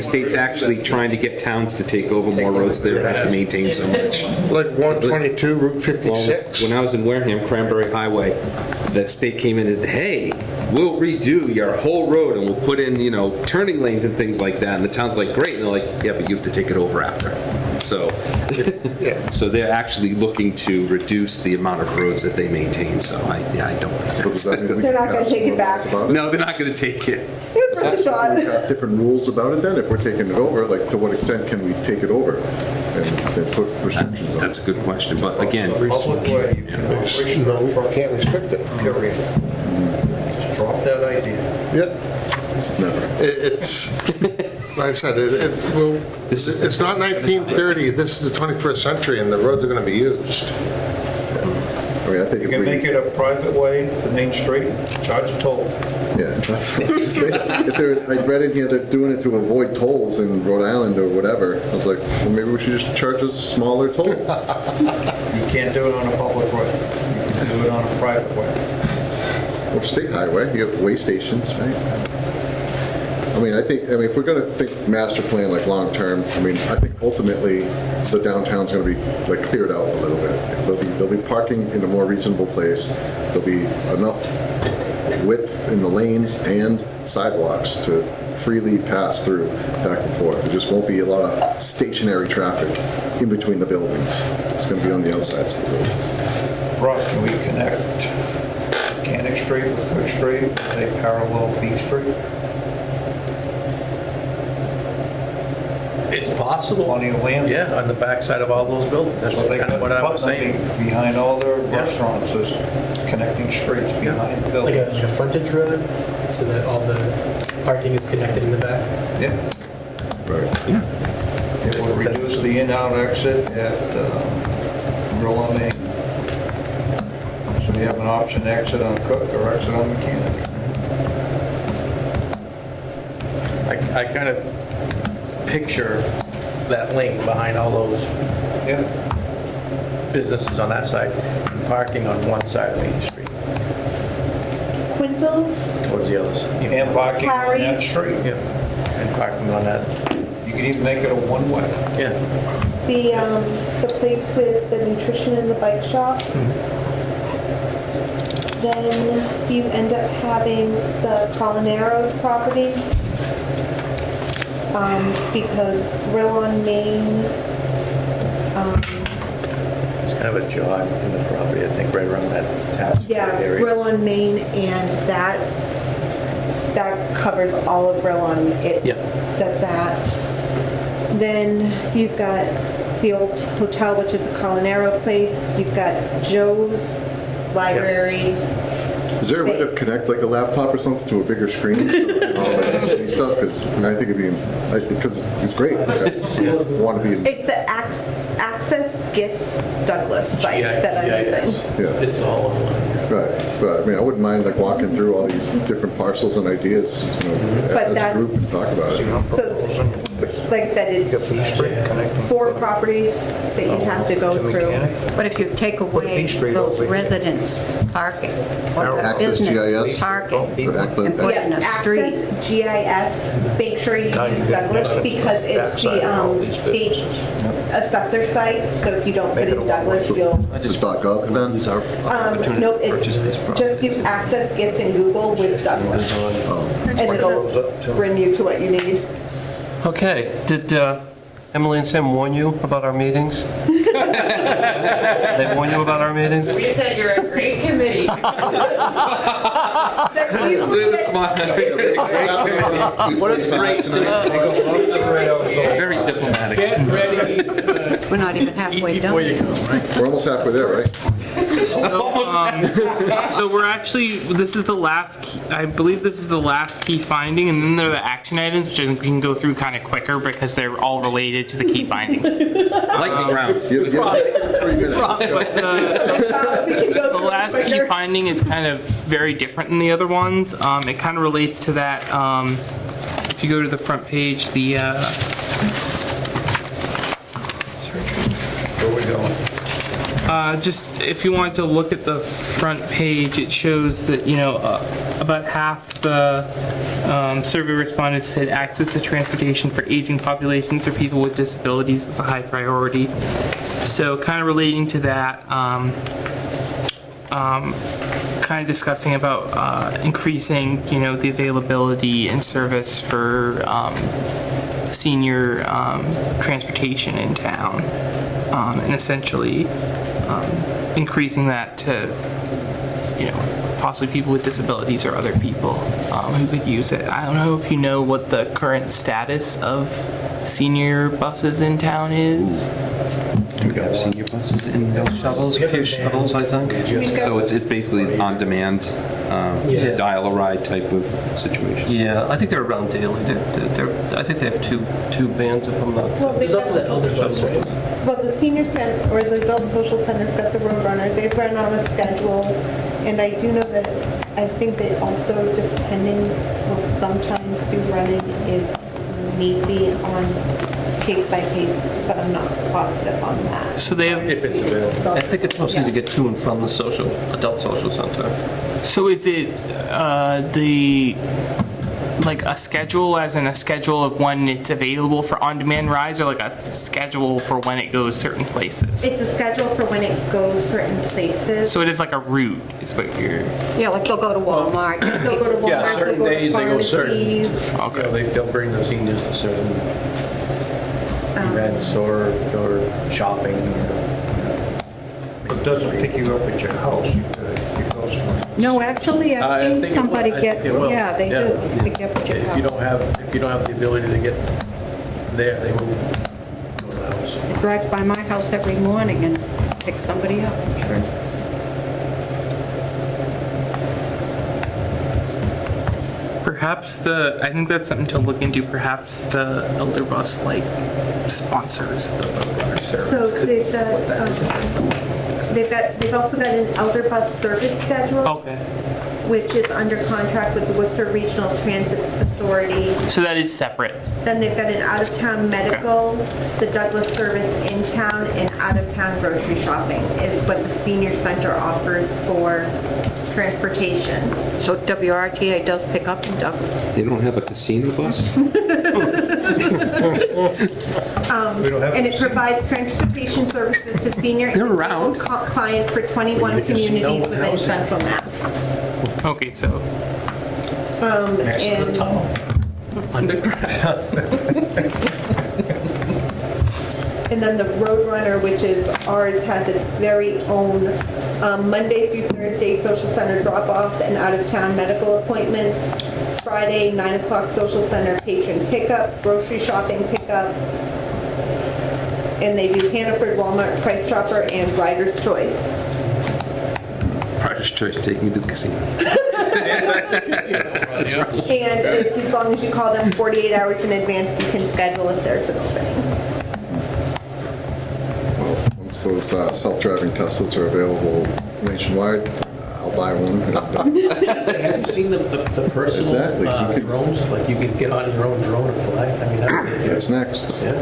state's actually trying to get towns to take over more roads that have to maintain so much. Like 122, Route 56. When I was in Wareham, Cranberry Highway, the state came in and said, hey, we'll redo your whole road and we'll put in, turning lanes and things like that. And the town's like, great. And they're like, yeah, but you have to take it over after. So, so they're actually looking to reduce the amount of roads that they maintain. So I don't think They're not going to take it back. No, they're not going to take it. It was worth a shot. We pass different rules about it then, if we're taking it over, like to what extent can we take it over and put restrictions on it? That's a good question, but again, Public way, you can restrict the truck, Can't restrict it. period. Just drop that idea. Yeah. Never. It's, like I said, it's not 1930, this is the 21st century, and the roads are going to be used. I mean, I think You if can we, make it a private way, the main street, charge a toll. yeah, that's what I was gonna say. If they're, I read in here they're doing it to avoid tolls in Rhode Island or whatever. I was like, well, maybe we should just charge a smaller toll. You can't do it on a public way. You can do it on a private way. Or state highway, you have way stations, right? I mean, if we're gonna think master plan, like long-term, I think ultimately the downtown's gonna be like cleared out a little bit. There'll be parking in a more reasonable place. There'll be enough width in the lanes and sidewalks to freely pass through back and forth. There just won't be a lot of stationary traffic in between the buildings. It's gonna be on the outsides of the buildings. Ross, can we connect Mechanic Street with Quick Street, say parallel B Street? It's possible. Plenty of land. Yeah, on the backside of all those buildings. That's So they kind of what I was got saying. behind all their restaurants, there's connecting streets behind the Like buildings. a frontage road, so that all the parking is connected in the back. Yeah. Right. It would reduce the in-out exit at Grill on Main. So you have an option to exit on Cook or exit on Mechanic. I kind of picture that lane behind all those Yeah. businesses on that side, and parking on one side of Main Street, Quintals, towards the other side. And parking on that Harry's. street. Yeah, and parking on that, You can even make it a one-way. yeah. the place with the nutrition and the bike shop. Then you end up having the Colinaro's property. Because Grill on Main, It's kind of a jog in the property, I think, right around that tax area. Grill on Main, and that covers all of Grill on, it Yeah. does that. Then you've got the old hotel, which is the Colinaro place. You've got Joe's Library. Is there a way to connect like a laptop or something to a bigger screen? And all that stuff, because I think because it's great. I want to be, It's the Access Gifts Douglas site that I'm using. yeah. It's all in one. Right, I wouldn't mind like walking through all these different parcels and ideas, But as a that- group and talk about it. So like I said, it's 4 properties that you'd have to go through. But if you take away those residents parking, or Access business GIS? parking, Or and put it in a street. Access GIS, make sure you use Douglas because it's the state's assessor site, so if you don't put in Douglas, you'll, Just .gov then? Lose our opportunity no, to purchase this it's property. just do access gifts in Google with Douglas. And it'll bring you to what you need. Okay, did Emily and Sam warn you about our meetings? They warn you about our meetings? We said you're a great committee. What a great Very diplomatic. Get ready. We're not even halfway done. We're almost halfway there, right? So we're actually, this is the last, I believe this is the last key finding, and then there are the action items, which I think we can go through kind of quicker because they're all related to the key findings. Lightning round. Give it 3 minutes. The last key finding is kind of very different than the other ones. It kind of relates to that, if you go to the front page, the, Where we going? just if you want to look at the front page, it shows that, you know, about half the survey respondents said access to transportation for aging populations or people with disabilities was a high priority. So kind of relating to that, kind of discussing about increasing, you know, the availability and service for senior transportation in town, and essentially increasing that to, you know, possibly people with disabilities or other people who could use it. I don't know if you know what the current status of senior buses in town is. We have senior buses in Shuttles, a few shuttles, I think. So it's basically on-demand, dial-a-ride type of situation. Yeah, I think they're around daily. I think they have two vans, if I'm not. There's also the elder bus, right? Well, the senior center, or the adult social center's got the Roadrunner, they run on a schedule, and I do know that, I think they also, depending, will sometimes do running if need be on case by case, but I'm not positive on that. So they have, If it's available. I think it's mostly to get to and from the adult social center. so is it like a schedule, as in a schedule of when it's available for on-demand rides, or like a schedule for when it goes certain places? It's a schedule for when it goes certain places. So it is like a route, is what you're... Yeah, like they'll go to Walmart. They'll go to Walmart, Yeah, certain they'll go days to they go certain. pharmacies. Okay. They'll bring the seniors to certain events or shopping. It doesn't pick you up at your house. It goes from No, actually, I I've think seen it somebody will. I get, think it will. yeah, they Yeah. do. They get what you If you don't have the ability to get there, they will go to the house. It drives by my house every morning and picks somebody up, I'm sure. Perhaps I think that's something to look into, perhaps the Elder Bus like sponsors the Roadrunner service. So they've also got an elder bus service schedule, Okay. which is under contract with the Worcester Regional Transit Authority. So that is separate. Then they've got an out-of-town medical, the Douglas service in town, and out-of-town grocery shopping is what the senior center offers for transportation. So WRTA does pick up in Douglas. They don't have a casino bus? And it provides transportation services to senior and They're around. disabled clients for 21 communities within Central Mass. Okay, so next to the And tunnel. And then the Roadrunner, which is ours, has its very own Monday through Thursday social center drop-off and out-of-town medical appointments. Friday, 9 o'clock social center patron pickup, grocery shopping pickup. And they do Hannaford, Walmart, Price Chopper, and Rider's Choice. Rider's Choice, take me to the casino. And as long as you call them 48 hours in advance, you can schedule if there's an opening. Once those self-driving Teslas are available nationwide, I'll buy one. Have you seen the personal Exactly. You could- drones? Like you could get on your own drone and fly. I mean, that would be That's next. Yeah.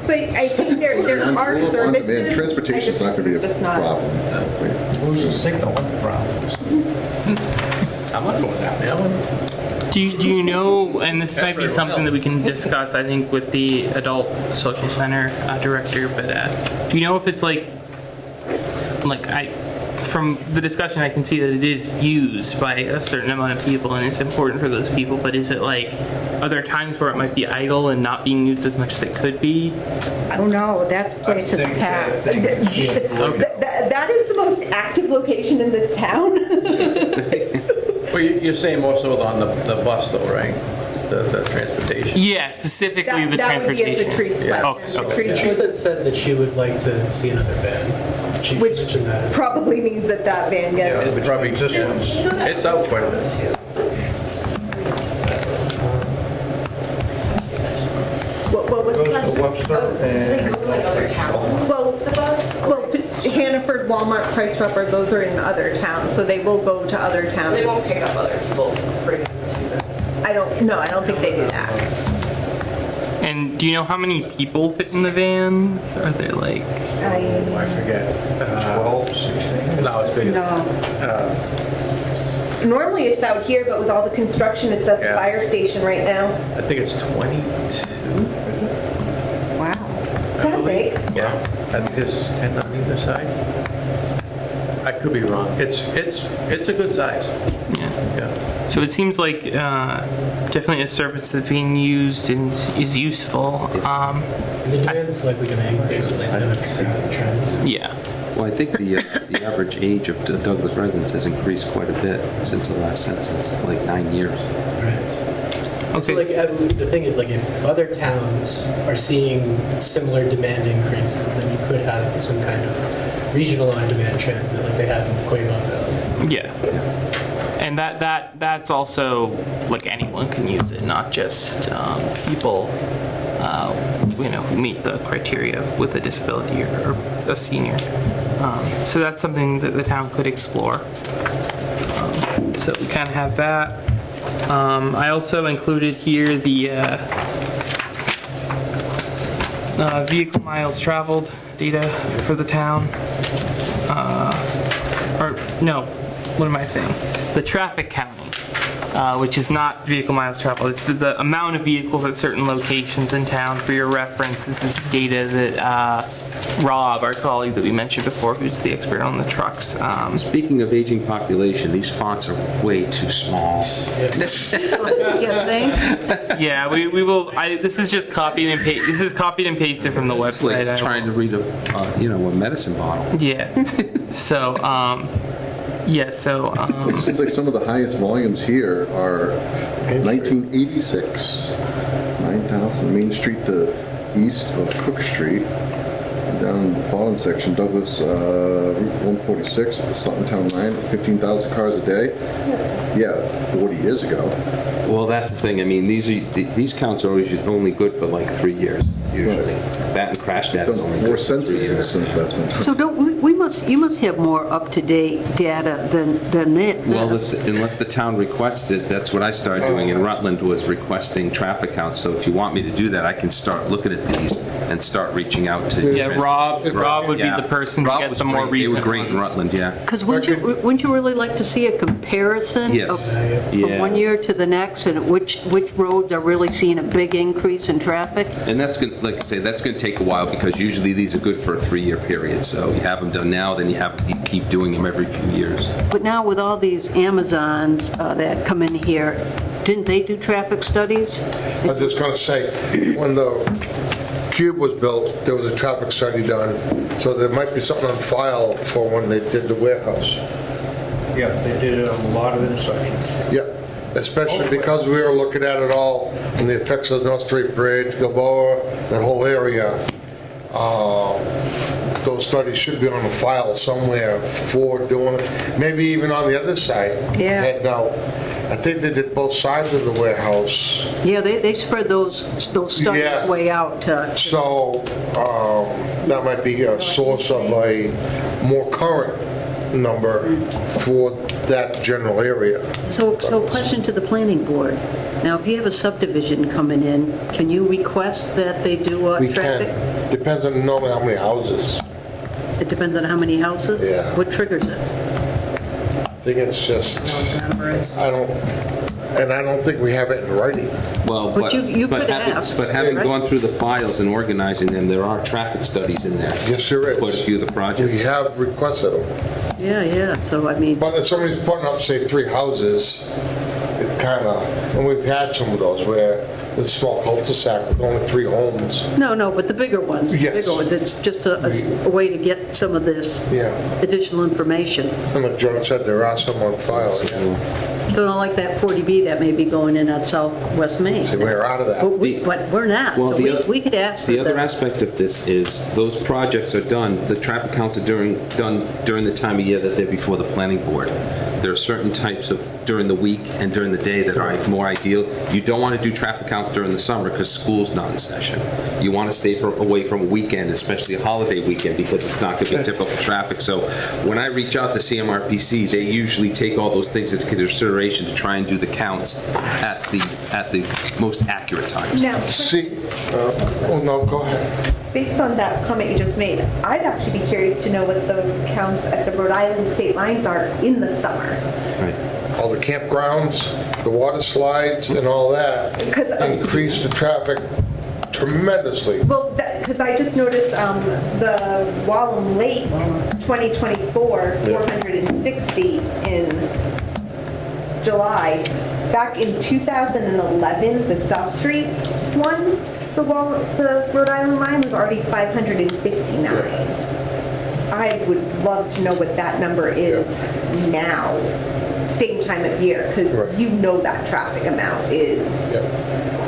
But I think there are Man, services. transportation's not gonna be a That's not- problem. Who's the signal on the problems? I'm not going down there. Do you know, and this might be something that we can discuss, I think, with the adult social center director, but do you know if it's like from the discussion I can see that it is used by a certain amount of people and it's important for those people, but is it like, are there times where it might be idle and not being used as much as it could be? Oh, no, that place is packed. That is the most active location in this town. Well, you're saying more so on the bus though, right? The transportation. Yeah, specifically the That would be at transportation. the tree selection. Oh, The tree Teresa said that she would like to see another van. She Which mentioned that. probably means that van Yeah, gets. it's probably, it's out quite a bit. What was the Goes to question? Webster Do they and go to like other towns? Well, The bus? Hannaford, Walmart, Price Chopper, those are in other towns, so they will go to other towns. They won't pick up other people, bring them to them. I don't think they do that. And do you know how many people fit in the van? Are they like? I forget. 12, 16. No, it's bigger. No. Normally it's out here, but with all the construction, it's at the Yeah. fire station right now. I think it's 22. Wow. It's that big. Yeah, I think there's 10 on either side. I could be wrong. It's a good size. Yeah. Yeah. So it seems like definitely a service that's being used and is useful. And the demand's likely going to increase with demographic trends. Yeah. Well, I think the average age of the Douglas residents has increased quite a bit since the last census, like 9 years. And so, like, the thing is, like, if other towns are seeing similar demand increases, then you could have some kind of regional on-demand transit, like they have in Quabog Valley. Yeah. And that's also like anyone can use it, not just people who meet the criteria with a disability or a senior. So that's something that the town could explore. So we kind of have that. I also included here the vehicle miles traveled data for the town. What am I saying? The traffic counting, which is not vehicle miles traveled. It's the amount of vehicles at certain locations in town. For your reference, this is data that Rob, our colleague that we mentioned before, who's the expert on the trucks. Speaking of aging population, these fonts are way too small. You think? Yeah, we will. This is just copied and pasted. This is copied and pasted from the It's website. like trying to read a medicine bottle. Yeah. So, It seems like some of the highest volumes here are 1986, 9,000 Main Street to east of Cook Street. And down in the bottom section, Douglas Route 146, the Sutton Town line, 15,000 cars a day. Yeah, 40 years ago. Well, that's the thing. I mean, these counts are always only good for like 3 years usually. That and crash data is only Done 4 good for 3 censuses years. since that's been done. So you must have more up-to-date data than that. Well, unless the town requests it, that's what I started doing in Rutland, was requesting traffic counts. So if you want me to do that, I can start looking at these and start reaching out to. yeah, Rob would be the person to get the more recent They were great in ones. Rutland, yeah. Because wouldn't you really like to see a comparison Yes. from Yeah. one year to the next, and which roads are really seeing a big increase in traffic? And that's going, like I say, that's going to take a while because usually these are good for a 3-year period. So you have them done now, then you keep doing them every few years. But now with all these Amazons that come in here, didn't they do traffic studies? I was just going to say, when the Cube was built, there was a traffic study done, so there might be something on file for when they did the warehouse. Yeah, they did a lot of intersections. Yeah, especially because we were looking at it all, and the effects of the North Street Bridge, Gilboa, that whole area. Those studies should be on a file somewhere for doing it, maybe even on the other side. Yeah. Heading out. I think they did both sides of the warehouse. Yeah, they spread those studies Yeah. way out. So that might be a source of a more current number for that general area. So question to the planning board. Now, if you have a subdivision coming in, can you request that they do We traffic? can, depends on normally how many houses. It depends on how many houses? Yeah. What triggers it? I think it's just, I don't think we have it in writing. Well, But you could ask, But having right? gone through the files and organizing them, there are traffic studies in there. Yes, there is. Quite a few of the We projects. have requested them. Yeah, so I mean, But if somebody's putting up, say, 3 houses, it kind of, and we've had some of those where it's a small cul-de-sac with only 3 homes. no, but the bigger ones. The Yes. bigger ones, it's just a way to get some of this Yeah. additional information. And like John said, there are some on file. So not like that 40B that may be going in on Southwest Main. See, we're out of that. But we're not, Well, so we could ask for The other that. aspect of this is those projects are done, the traffic counts are done during the time of year that they're before the planning board. There are certain types of, during the week and during the day that are more ideal. You don't want to do traffic counts during the summer because school's not in session. You want to stay away from a weekend, especially a holiday weekend, because it's not going to be typical traffic. So when I reach out to CMRPC, they usually take all those things into consideration to try and do the counts at the most accurate times. Now, See, oh no, go ahead. based on that comment you just made, I'd actually be curious to know what the counts at the Rhode Island state lines are in the summer. Right. All the campgrounds, the water slides and all that increase the traffic tremendously. Well, because I just noticed the Wallem Lake 2024, 460 in July. Back in 2011, the South Street one, the Rhode Island line was already 559. I would love to know what that number is now, same time of year, because Right. you know that traffic amount is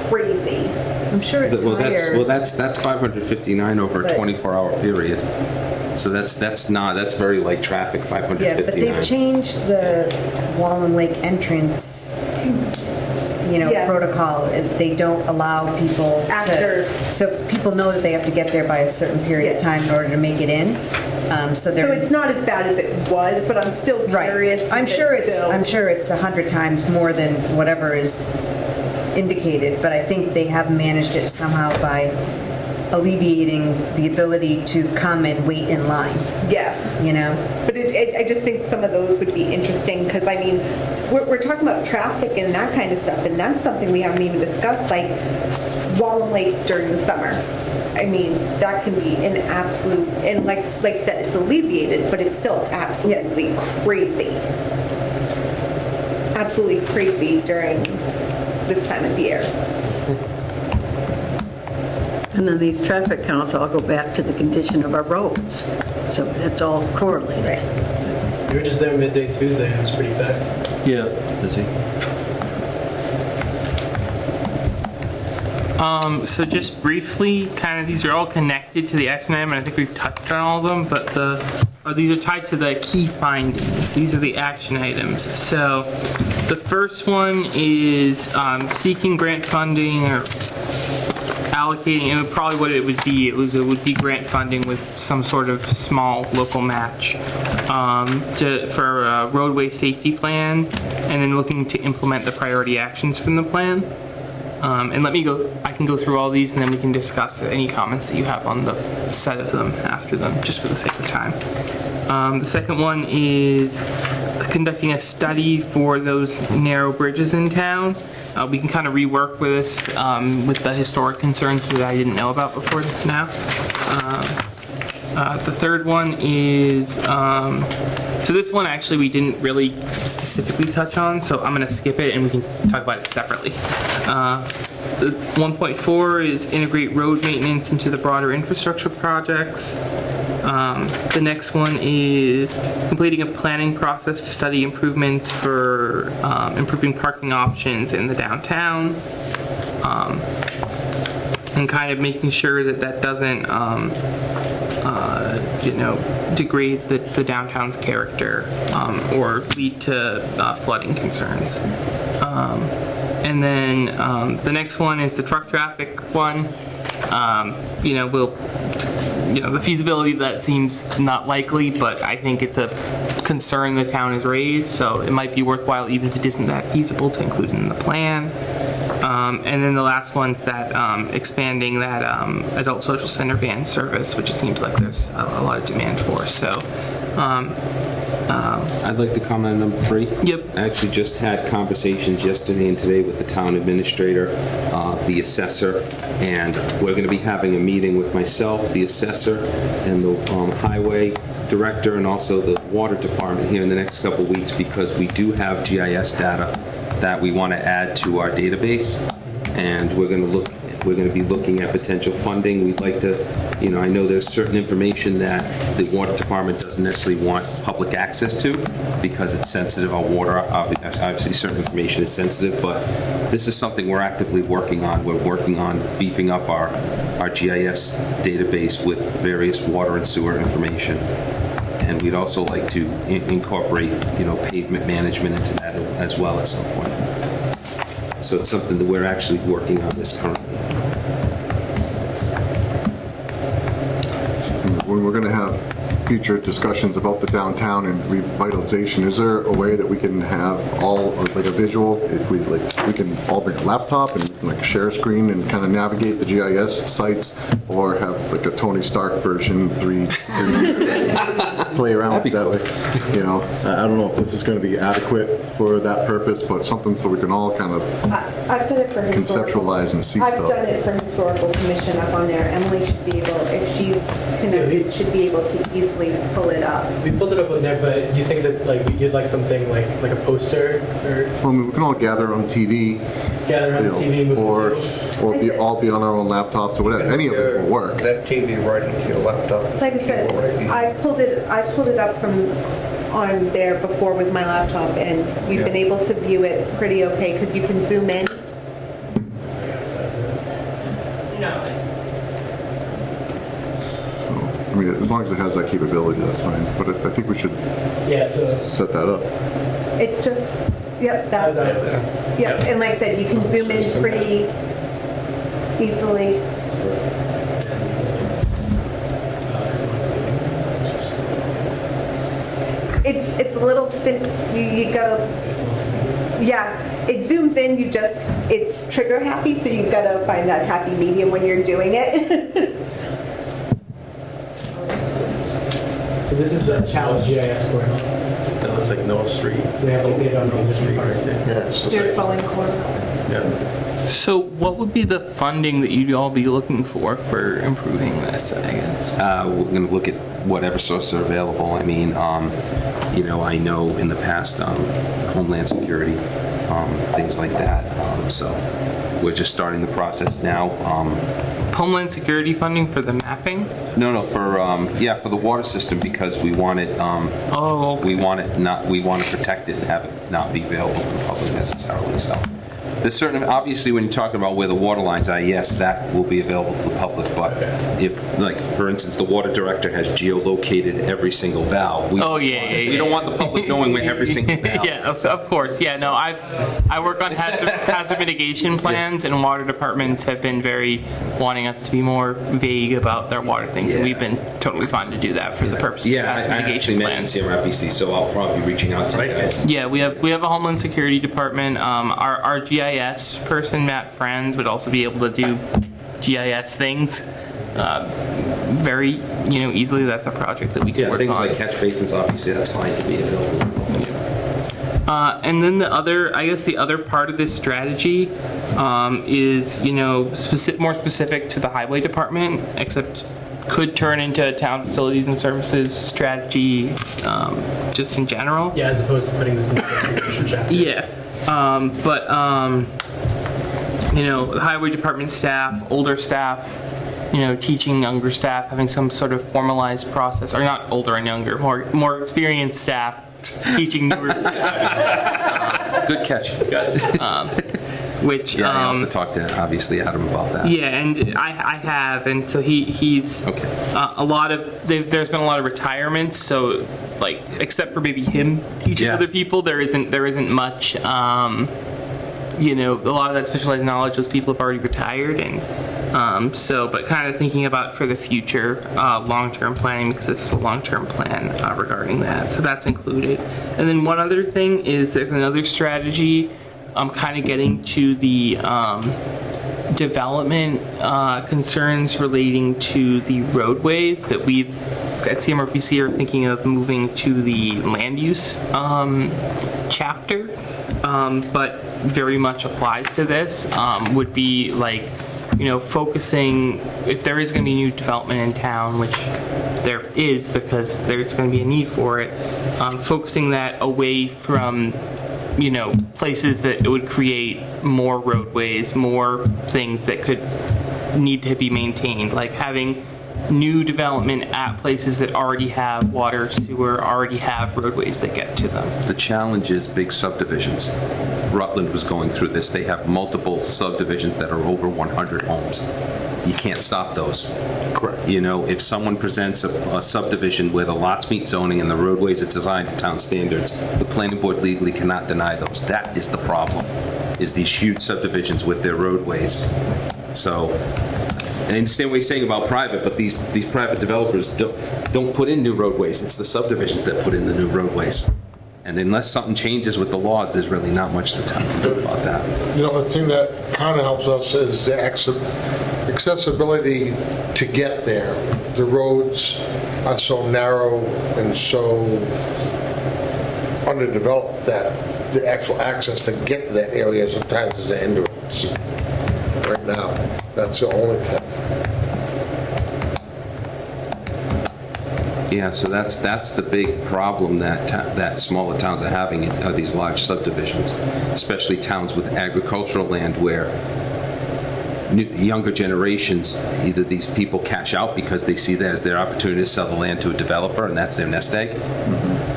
crazy. I'm sure it's Well, higher. that's 559 over a Right. 24-hour period. So that's very light traffic, Yeah, 559. but they've changed the Wallen Lake entrance, Yeah. protocol. They don't allow people After. so people know that they have to get there by a certain period of Yeah. time in order to make it in. So So they're it's not as bad as it was, but I'm still curious. right. I'm if sure it's still- 100 times more than whatever is indicated, but I think they have managed it somehow by alleviating the ability to come and wait in line, Yeah. But I just think some of those would be interesting, because I mean, we're talking about traffic and that kind of stuff, and that's something we haven't even discussed, like Wallem Lake during the summer. I mean, that can be an absolute, and like I said, it's alleviated, but it's still absolutely crazy. Absolutely crazy during this time of the year. And then these traffic counts all go back to the condition of our roads. So that's all correlated. You were just there midday Tuesday, and it was pretty packed. Yeah, busy. So just briefly, kind of these are all connected to the action item, and I think we've touched on all of them, but these are tied to the key findings. These are the action items. So the first one is seeking grant funding or allocating, and probably what it would be, it would be grant funding with some sort of small local match for a roadway safety plan, and then looking to implement the priority actions from the plan. And I can go through all these and then we can discuss any comments that you have on the set of them after them, just for the sake of time. The second one is conducting a study for those narrow bridges in town. We can kind of rework with this with the historic concerns that I didn't know about before now. The third one is, so this one actually we didn't really specifically touch on, so I'm going to skip it and we can talk about it separately. The 1.4 is integrate road maintenance into the broader infrastructure projects. The next one is completing a planning process to study improvements for improving parking options in the downtown. And kind of making sure that that doesn't degrade the downtown's character or lead to flooding concerns. And then the next one is the truck traffic one. The feasibility of that seems not likely, but I think it's a concern the town has raised, so it might be worthwhile, even if it isn't that feasible, to include it in the plan. And then the last one's that expanding that adult social center van service, which it seems like there's a lot of demand for. So I'd like to comment on number 3. Yep. I actually just had conversations yesterday and today with the town administrator, the assessor, and we're going to be having a meeting with myself, the assessor, and the highway director, and also the water department here in the next couple of weeks, because we do have GIS data that we want to add to our database, and we're going to be looking at potential funding. We'd like to, I know there's certain information that the water department doesn't necessarily want public access to because it's sensitive on water. Obviously, certain information is sensitive, but this is something we're actively working on. We're working on beefing up our GIS database with various water and sewer information. And we'd also like to incorporate, pavement management into that as well at some point. So it's something that we're actually working on this currently. When we're going to have future discussions about the downtown and revitalization, is there a way that we can have all like a visual, if we can all bring a laptop and like share a screen and kind of navigate the GIS sites, or have like a Tony Stark version 3 play around with that way? I don't know if this is going to be adequate for that purpose, but something so we can all kind of I've done it for conceptualize and see I've stuff. done it for historical commission up on there. Emily should be able, if she's connected, should be able to easily pull it up. We pulled it up on there, but do you think that you'd like something like a poster or Well, I mean, we can all gather on TV, gather on TV, move or videos? all be on our own laptops or whatever. Any of it will work. That TV right into your laptop. Like I said, I pulled it up from on there before with my laptop, and we've been able to view it pretty okay because you can zoom in. I mean, as long as it has that capability, that's fine. But I think we should set that up. It's just, that's it. Yep, and like I said, you can zoom in pretty easily. It's a little thin. You gotta, it zooms in. It's trigger happy, so you gotta find that happy medium when you're doing it. So this is a challenge GIS score. That looks like North Street. So they have like data on the industry parts. There's Bollingcorn. Yeah. So what would be the funding that you'd all be looking for improving this, I guess? We're going to look at whatever sources are available. I mean, I know in the past, Homeland Security, things like that. So we're just starting the process now. Homeland Security funding for the mapping? No, for the water system, because we want it. We want to protect it and have it not be available to the public necessarily. So there's certain, obviously, when you're talking about where the water lines are, yes, that will be available to the public. But if, like, for instance, the water director has geolocated every single valve, we don't want the public knowing where every single valve. Yeah, of course. Yeah, no, I work on hazard mitigation plans, and water departments have been very wanting us to be more vague about their water things, and we've been totally fine to do that for the purpose of hazard mitigation plans. CMRPC, so I'll probably be reaching out to you guys. Yeah, we have a Homeland Security department. Our GIS person, Matt Franz, would also be able to do GIS things very easily. That's a project that we could work things on. like catch basins, obviously, that's fine to be available. And then the other part of this strategy is more specific to the highway department, except could turn into a town facilities and services strategy just in general. Yeah, as opposed to putting this in the configuration chapter. Yeah. The highway department staff, older staff, teaching younger staff, having some sort of formalized process, or not older and younger, more experienced staff teaching newer staff. Good catch. Which I'll have to talk to obviously Adam about that. Yeah, and I have, and so he's okay. There's been a lot of retirements, so except for maybe him teaching other people, there isn't much. A lot of that specialized knowledge, those people have already retired, and But kind of thinking about for the future, long-term planning, because this is a long-term plan regarding that. So that's included. And then one other thing is there's another strategy kind of getting to the development concerns relating to the roadways that we've at CMRPC are thinking of moving to the land use chapter, but very much applies to this, would be like, focusing, if there is going to be new development in town, which there is because there's going to be a need for it, focusing that away from places that it would create more roadways, more things that could need to be maintained, like having new development at places that already have water, sewer, already have roadways that get to them. The challenge is big subdivisions. Rutland was going through this. They have multiple subdivisions that are over 100 homes. You can't stop those. Correct. If someone presents a subdivision where the lots meet zoning and the roadways are designed to town standards, the planning board legally cannot deny those. That is the problem, is these huge subdivisions with their roadways. So, I understand what you're saying about private, but these private developers don't put in new roadways. It's the subdivisions that put in the new roadways. And unless something changes with the laws, there's really not much to talk about that. The thing that kind of helps us is the accessibility to get there. The roads are so narrow and so underdeveloped that the actual access to get to that area sometimes is a hindrance. Right now, that's the only thing. Yeah, so that's the big problem that smaller towns are having, are these large subdivisions, especially towns with agricultural land where younger generations, either these people cash out because they see that as their opportunity to sell the land to a developer and that's their nest egg,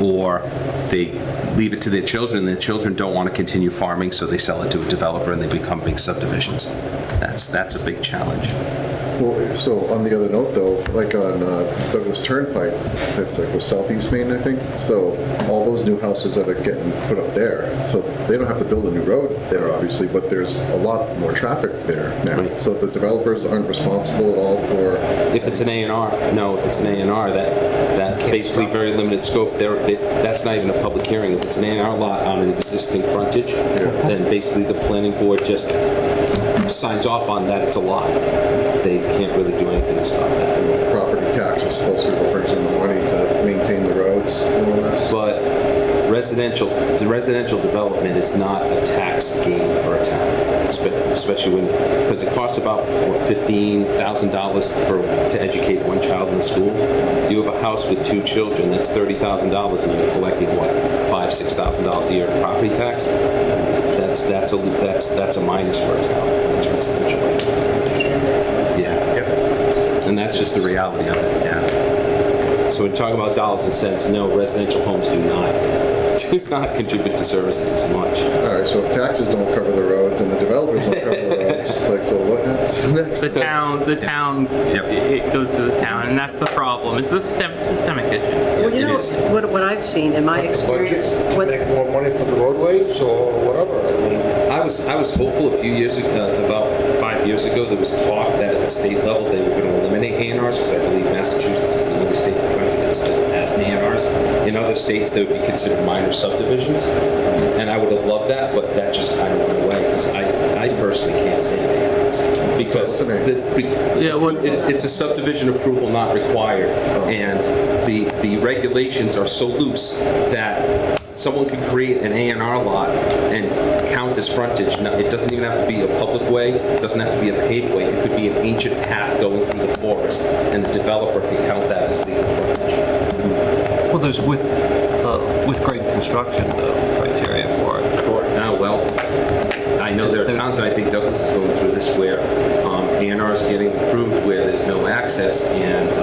or they leave it to their children and their children don't want to continue farming, so they sell it to a developer and they become big subdivisions. That's a big challenge. Well, so on the other note, though, like on Douglas Turnpike, it's like with Southeast Maine, I think. So all those new houses that are getting put up there, so they don't have to build a new road there, obviously, but there's a lot more traffic there now. Right. So the developers aren't responsible at all for. If it's an A&R, no. If it's an A&R, that's basically very limited scope. That's not even a public hearing. If it's an A&R lot on an existing frontage, then basically the planning board just signs off on that it's a lot. They can't really do anything to stop that. And property tax is supposed to be what brings in the money to maintain the roads and all this. But residential development is not a tax gain for a town, especially because it costs about $15,000 to educate one child in the school. You have a house with 2 children, that's $30,000, and you're collecting $5,000-$6,000 a year in property tax. That's a minus for a town. It's residential. Yeah. And that's just the reality of it. Yeah. So when you talk about dollars and cents, no, residential homes do not contribute to services as much. All right, so if taxes don't cover the roads and the developers don't cover the roads, so what happens next? The town, it goes to the town, and that's the problem. It's a systemic issue. Well, what I've seen in my experience, Make more money for the roadways or whatever. I was hopeful a few years ago, about 5 years ago, there was talk that at the state level they were going to eliminate A&Rs, because I believe Massachusetts is the only state in the country that still has A&Rs. In other states, they would be considered minor subdivisions, and I would have loved that, but that just kind of went away, because I personally can't stand A&Rs. Because it's a subdivision approval not required, and the regulations are so loose that someone could create an A&R lot and count as frontage. Now, it doesn't even have to be a public way. It doesn't have to be a paved way. It could be an ancient path going through the forest, and the developer can count that as legal frontage. Well, there's with grade construction criteria for it. Well, I know there are towns, and I think Douglas is going through this, where A&Rs are getting approved where there's no access, and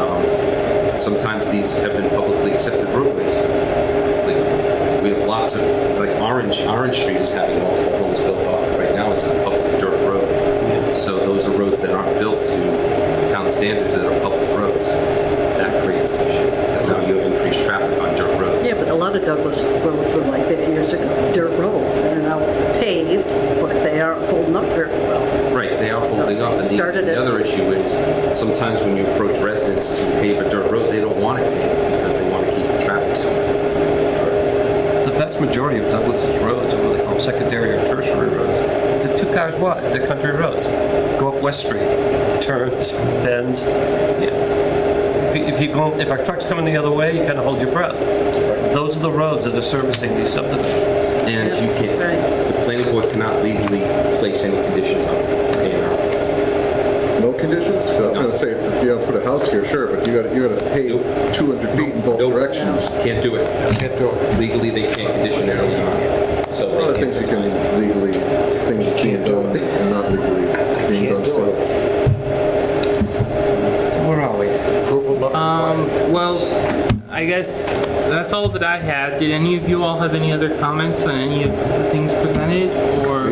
sometimes these have been publicly accepted roadways. We have lots of, like Orange Street is having multiple homes built off. Right now it's a public dirt road. So those are roads that aren't built to town standards that are public roads. That creates an issue, because now you have increased traffic on dirt roads. yeah, but a lot of Douglas roads were like that years ago, dirt roads. They're now paved, but they aren't holding up very well. Right, they are holding up. And the other issue sometimes when you approach residents to pave a dirt road, they don't want it paved because they want to keep the traffic counts. The vast majority of Douglas's roads, or what they call secondary or tertiary roads, they're 2 cars wide. They're country roads. Go up West Street, turns, bends. Yeah. If our truck's coming the other way, you kind of hold your breath. Those are the roads that are servicing these subdivisions. And you can't, the planning board cannot legally place any conditions on A&R plans. No conditions? 'Cause I was gonna say, if you put a house here, sure, but you gotta pave 200 feet in both directions. Can't do it. Can't do it. Legally, they can't condition early on. So A lot of they things can't. you can legally, things you can't do and not legally being done still. Where are we? Well, I guess that's all that I had. Did any of you all have any other comments on any of the things presented, or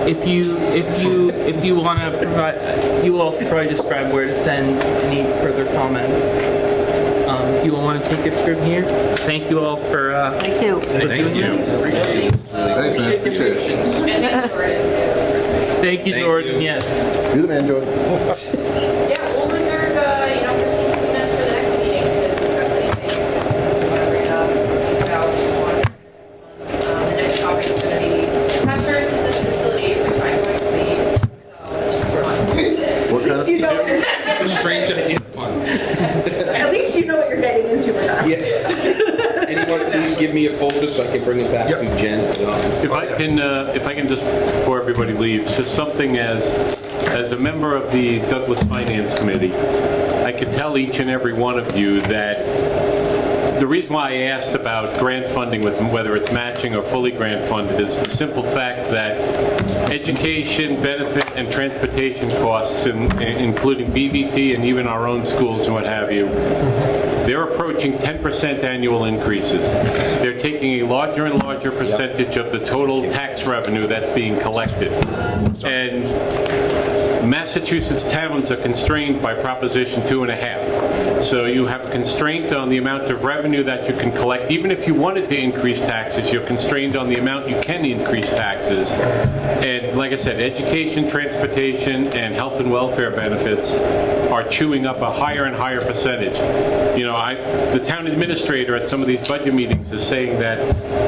if you want to provide, you all could probably describe where to send any further comments. You all want to take it from here? Thank you all for Thank you. doing this. Thanks, man. Appreciate it. Thank you, Jordan. Yes. You're the man, Jordan. Yeah, we'll reserve, 15 minutes for the next meeting to discuss anything. Whatever you have about the next topic is going to be past services and facilities, which I'm going to lead. What kind of? Strange idea. At least you know what you're getting into with us. Yes. Anyone please give me a folder so I can bring it back to Jen at the office. If I can just, before everybody leaves, just something as a member of the Douglas Finance Committee, I could tell each and every one of you that the reason why I asked about grant funding, with whether it's matching or fully grant funded, is the simple fact that education, benefit, and transportation costs, including BVT and even our own schools and what have you, they're approaching 10% annual increases. They're taking a larger and larger percentage of the total tax revenue that's being collected. And Massachusetts towns are constrained by Proposition 2.5. So you have a constraint on the amount of revenue that you can collect. Even if you wanted to increase taxes, you're constrained on the amount you can increase taxes. And like I said, education, transportation, and health and welfare benefits are chewing up a higher and higher percentage. The town administrator at some of these budget meetings is saying that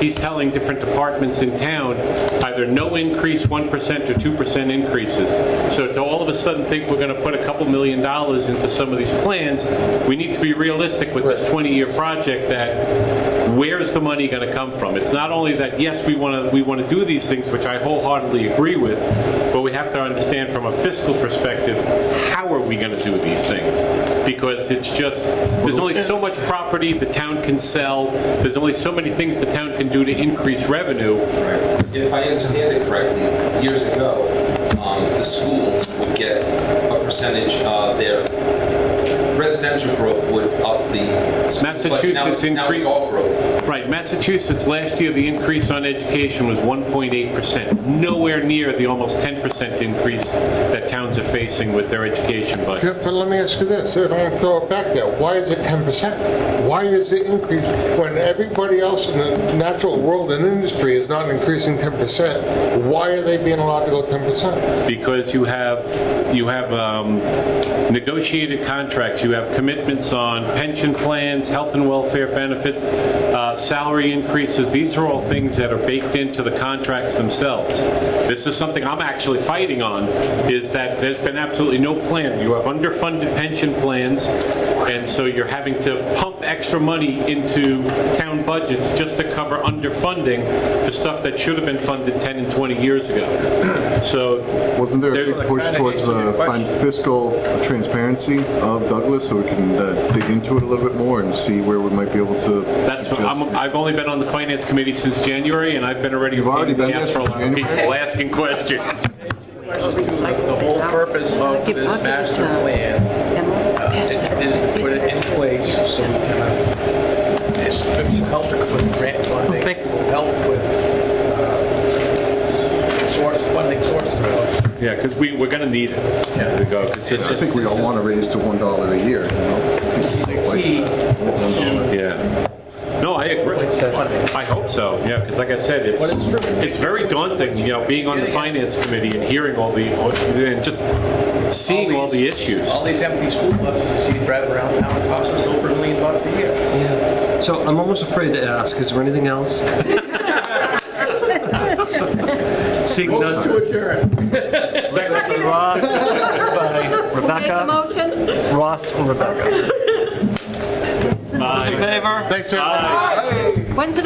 he's telling different departments in town either no increase, 1% or 2% increases. So to all of a sudden think we're going to put a couple $1 million into some of these plans, we need to be realistic with this 20-year project that where's the money going to come from? It's not only that, yes, we want to do these things, which I wholeheartedly agree with, but we have to understand from a fiscal perspective, how are we going to do these things? Because it's just, there's only so much property the town can sell, there's only so many things the town can do to increase revenue. Right. If I understand it correctly, years ago, the schools would get a percentage of their residential growth would up the Massachusetts now it's all growth. Right, Massachusetts last year the increase on education was 1.8%, nowhere near the almost 10% increase that towns are facing with their education budget. But let me ask you this, I don't want to throw it back there. Why is it 10%? Why is the increase when everybody else in the natural world and industry is not increasing 10%? Why are they being allowed to go 10%? Because you have negotiated contracts, you have commitments on pension plans, health and welfare benefits, salary increases. These are all things that are baked into the contracts themselves. This is something I'm actually fighting on, is that there's been absolutely no plan. You have underfunded pension plans, and so you're having to pump extra money into town budgets just to cover underfunding for stuff that should have been funded 10 and 20 years ago. So wasn't there a big push towards fiscal transparency of Douglas, so we can dig into it a little bit more and see where we might be able to? I've only been on the finance committee since January, and I've been already for a lot of people asking questions. The whole purpose of this master plan is to put it in place so we can help with grant funding, help with funding sources. Yeah, because we're going to need it to go. I think we all want to raise to $1 a year. Yeah. No, I agree. I hope So, yeah, because like I said, it's very daunting, being on the finance committee and hearing and just seeing all the issues. All these empty school buses you see driving around town cost us over $1 million a year. Yeah. So I'm almost afraid to ask, is there anything else? Seeing none. To adjourn. Second, Ross, by Rebecca. Motion? Ross and Rebecca. Those in favor? Thanks, everybody. When's the